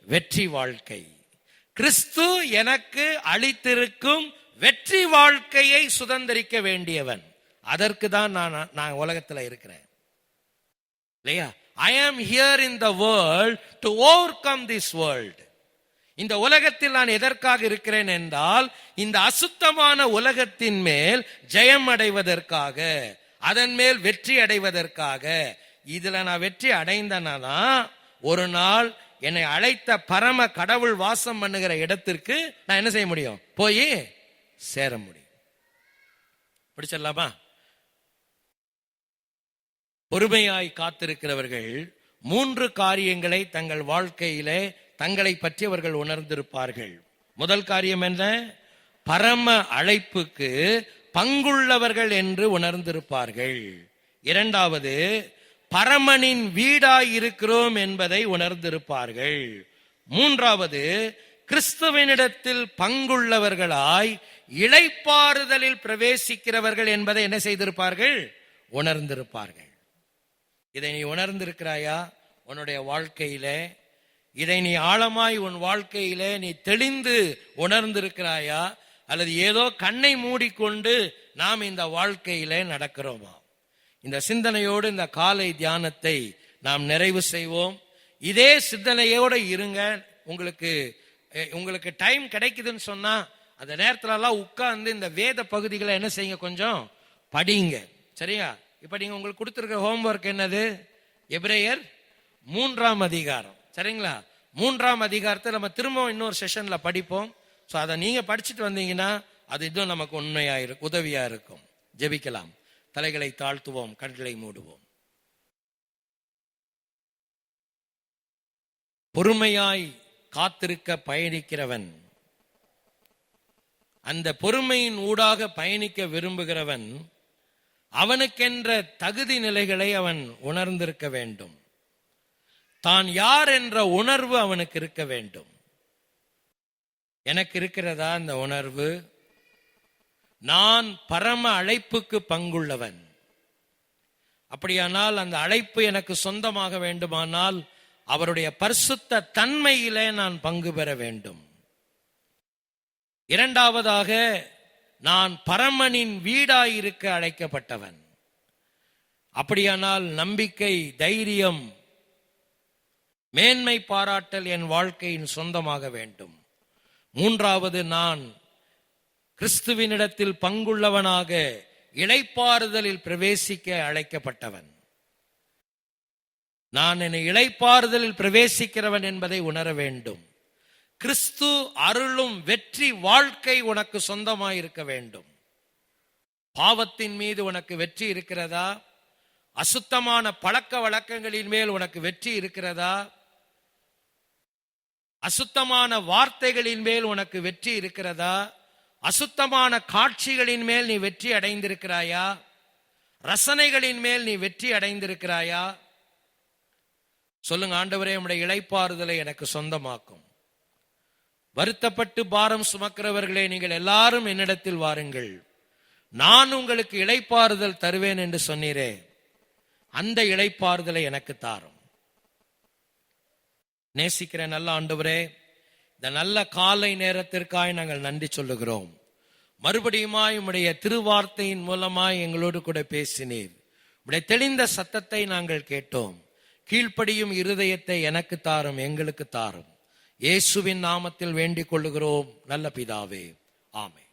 வெற்றி வாழ்க்கை. கிறிஸ்து எனக்கு அளித்திருக்கும் வெற்றி வாழ்க்கையை சுதந்திரிக்க வேண்டியவன். அதற்கு தான் நான் உலகத்தில் இருக்கிறேன் இல்லையா? I am here in the world to overcome this world. இந்த உலகத்தில் நான் எதற்காக இருக்கிறேன் என்றால், இந்த அசுத்தமான உலகத்தின் மேல் ஜெயம் அடைவதற்காக, அதன் மேல் வெற்றி அடைவதற்காக. இதுல நான் வெற்றி அடைந்தனா ஒரு நாள் என்னை அழைத்த பரம கடவுள் வாசம் பண்ணுகிற இடத்திற்கு நான் என்ன செய்ய முடியும்? போய் சேர முடியும். பிடிச்சிடலாமா? பொறுமையாய் காத்திருக்கிறவர்கள் 3 காரியங்களை தங்கள் வாழ்க்கையிலே தங்களை பற்றி அவர்கள் உணர்ந்திருப்பார்கள். முதல் காரியம் என்ன? பரம அழைப்புக்கு பங்குள்ளவர்கள் என்று உணர்ந்திருப்பார்கள். இரண்டாவது, பரமனின் வீடாய் இருக்கிறோம் என்பதை உணர்ந்திருப்பார்கள். மூன்றாவது, கிறிஸ்துவனிடத்தில் பங்குள்ளவர்களாய் இளைப்பாறுதலில் பிரவேசிக்கிறவர்கள் என்பதை என்ன செய்திருப்பார்கள்? உணர்ந்திருப்பார்கள். இதை நீ உணர்ந்திருக்கிறாயா உன்னுடைய வாழ்க்கையிலே? இதை நீ ஆழமாய் உன் வாழ்க்கையிலே நீ தெளிந்து உணர்ந்திருக்கிறாயா? அல்லது ஏதோ கண்ணை மூடிக்கொண்டு நாம் இந்த வாழ்க்கையிலே நடக்கிறோமா? இந்த சிந்தனையோடு இந்த காலை தியானத்தை நாம் நிறைவு செய்வோம். இதே சிந்தனையோடு இருங்க. உங்களுக்கு டைம் கிடைக்குதுன்னு சொன்னா அந்த நேரத்துல எல்லாம் உட்கார்ந்து இந்த வேத பகுதிகளை என்ன செய்யுங்க? கொஞ்சம் படிங்க. சரியா? இப்ப நீங்க உங்களுக்கு கொடுத்திருக்கிற ஹோம்வொர்க் என்னது? எபிரேயர் 3ஆம் அதிகாரம். சரிங்களா? 3ஆம் அதிகாரத்தை நம்ம திரும்ப இன்னொரு செஷன்ல படிப்போம். ஸோ அதை நீங்க படிச்சுட்டு வந்தீங்கன்னா அது இன்னும் நமக்கு உண்மையா உதவியா இருக்கும். ஜெபிக்கலாம். தலைகளை தாழ்த்துவோம், கண்களை மூடுவோம். பொறுமையாய் காத்திருக்க பயணிக்கிறவன், அந்த பொறுமையின் ஊடாக பயணிக்க விரும்புகிறவன், அவனுக்கென்ற தகுதி நிலைகளை அவன் உணர்ந்திருக்க வேண்டும். தான் யார் என்ற உணர்வு அவனுக்கு இருக்க வேண்டும். எனக்கு இருக்கிறதா அந்த உணர்வு? நான் பரம அழைப்புக்கு பங்குள்ளவன். அப்படியானால் அந்த அழைப்பு எனக்கு சொந்தமாக வேண்டுமானால் அவருடைய பரிசுத்த தன்மையிலே நான் பங்கு பெற வேண்டும். இரண்டாவதாக, நான் பரமனின் வீடாயிருக்க அழைக்கப்பட்டவன். அப்படியானால் நம்பிக்கை, தைரியம், மேன்மை பாராட்டல் என் வாழ்க்கையின் சொந்தமாக வேண்டும். மூன்றாவது, நான் கிறிஸ்துவினிடத்தில் பங்குள்ளவனாக இளைப்பாறுதலில் பிரவேசிக்க அழைக்கப்பட்டவன். நான் என்னை இளைப்பாறுதலில் பிரவேசிக்கிறவன் என்பதை உணர வேண்டும். கிறிஸ்து அருளும் வெற்றி வாழ்க்கை உனக்கு சொந்தமாயிருக்க வேண்டும். பாவத்தின் மீது உனக்கு வெற்றி இருக்கிறதா? அசுத்தமான பழக்க வழக்கங்களின் மேல் உனக்கு வெற்றி இருக்கிறதா? அசுத்தமான வார்த்தைகளின் மேல் உனக்கு வெற்றி இருக்கிறதா? அசுத்தமான காட்சிகளின் மேல் நீ வெற்றி அடைந்திருக்கிறாயா? ரசனைகளின் மேல் நீ வெற்றி அடைந்திருக்கிறாயா? சொல்லுங்க, ஆண்டவரே, உம்முடைய இளைப்பாறுதலை எனக்கு சொந்தமாக்கும். வருத்தப்பட்டு பாரம் சுமக்கிறவர்களே, நீங்கள் எல்லாரும் என்னிடத்தில் வாருங்கள், நான் உங்களுக்கு இளைப்பாறுதல் தருவேன் என்று சொன்னீரே, அந்த இளைப்பாறுதலை எனக்கு தாரும். நேசிக்கிற நல்ல ஆண்டவரே, இந்த நல்ல காலை நேரத்திற்காய் நாங்கள் நன்றி சொல்லுகிறோம். மறுபடியுமாய் உம்முடைய திருவார்த்தையின் மூலமாய் எங்களோடு கூட பேசினீர். உம்முடைய தெளிந்த சத்தத்தை நாங்கள் கேட்டோம். கீழ்ப்படியும் இருதயத்தை எனக்கு தாரும், எங்களுக்கு தாரும். இயேசுவின் நாமத்தில் வேண்டிக் கொள்ளுகிறோம் நல்ல பிதாவே, ஆமென்.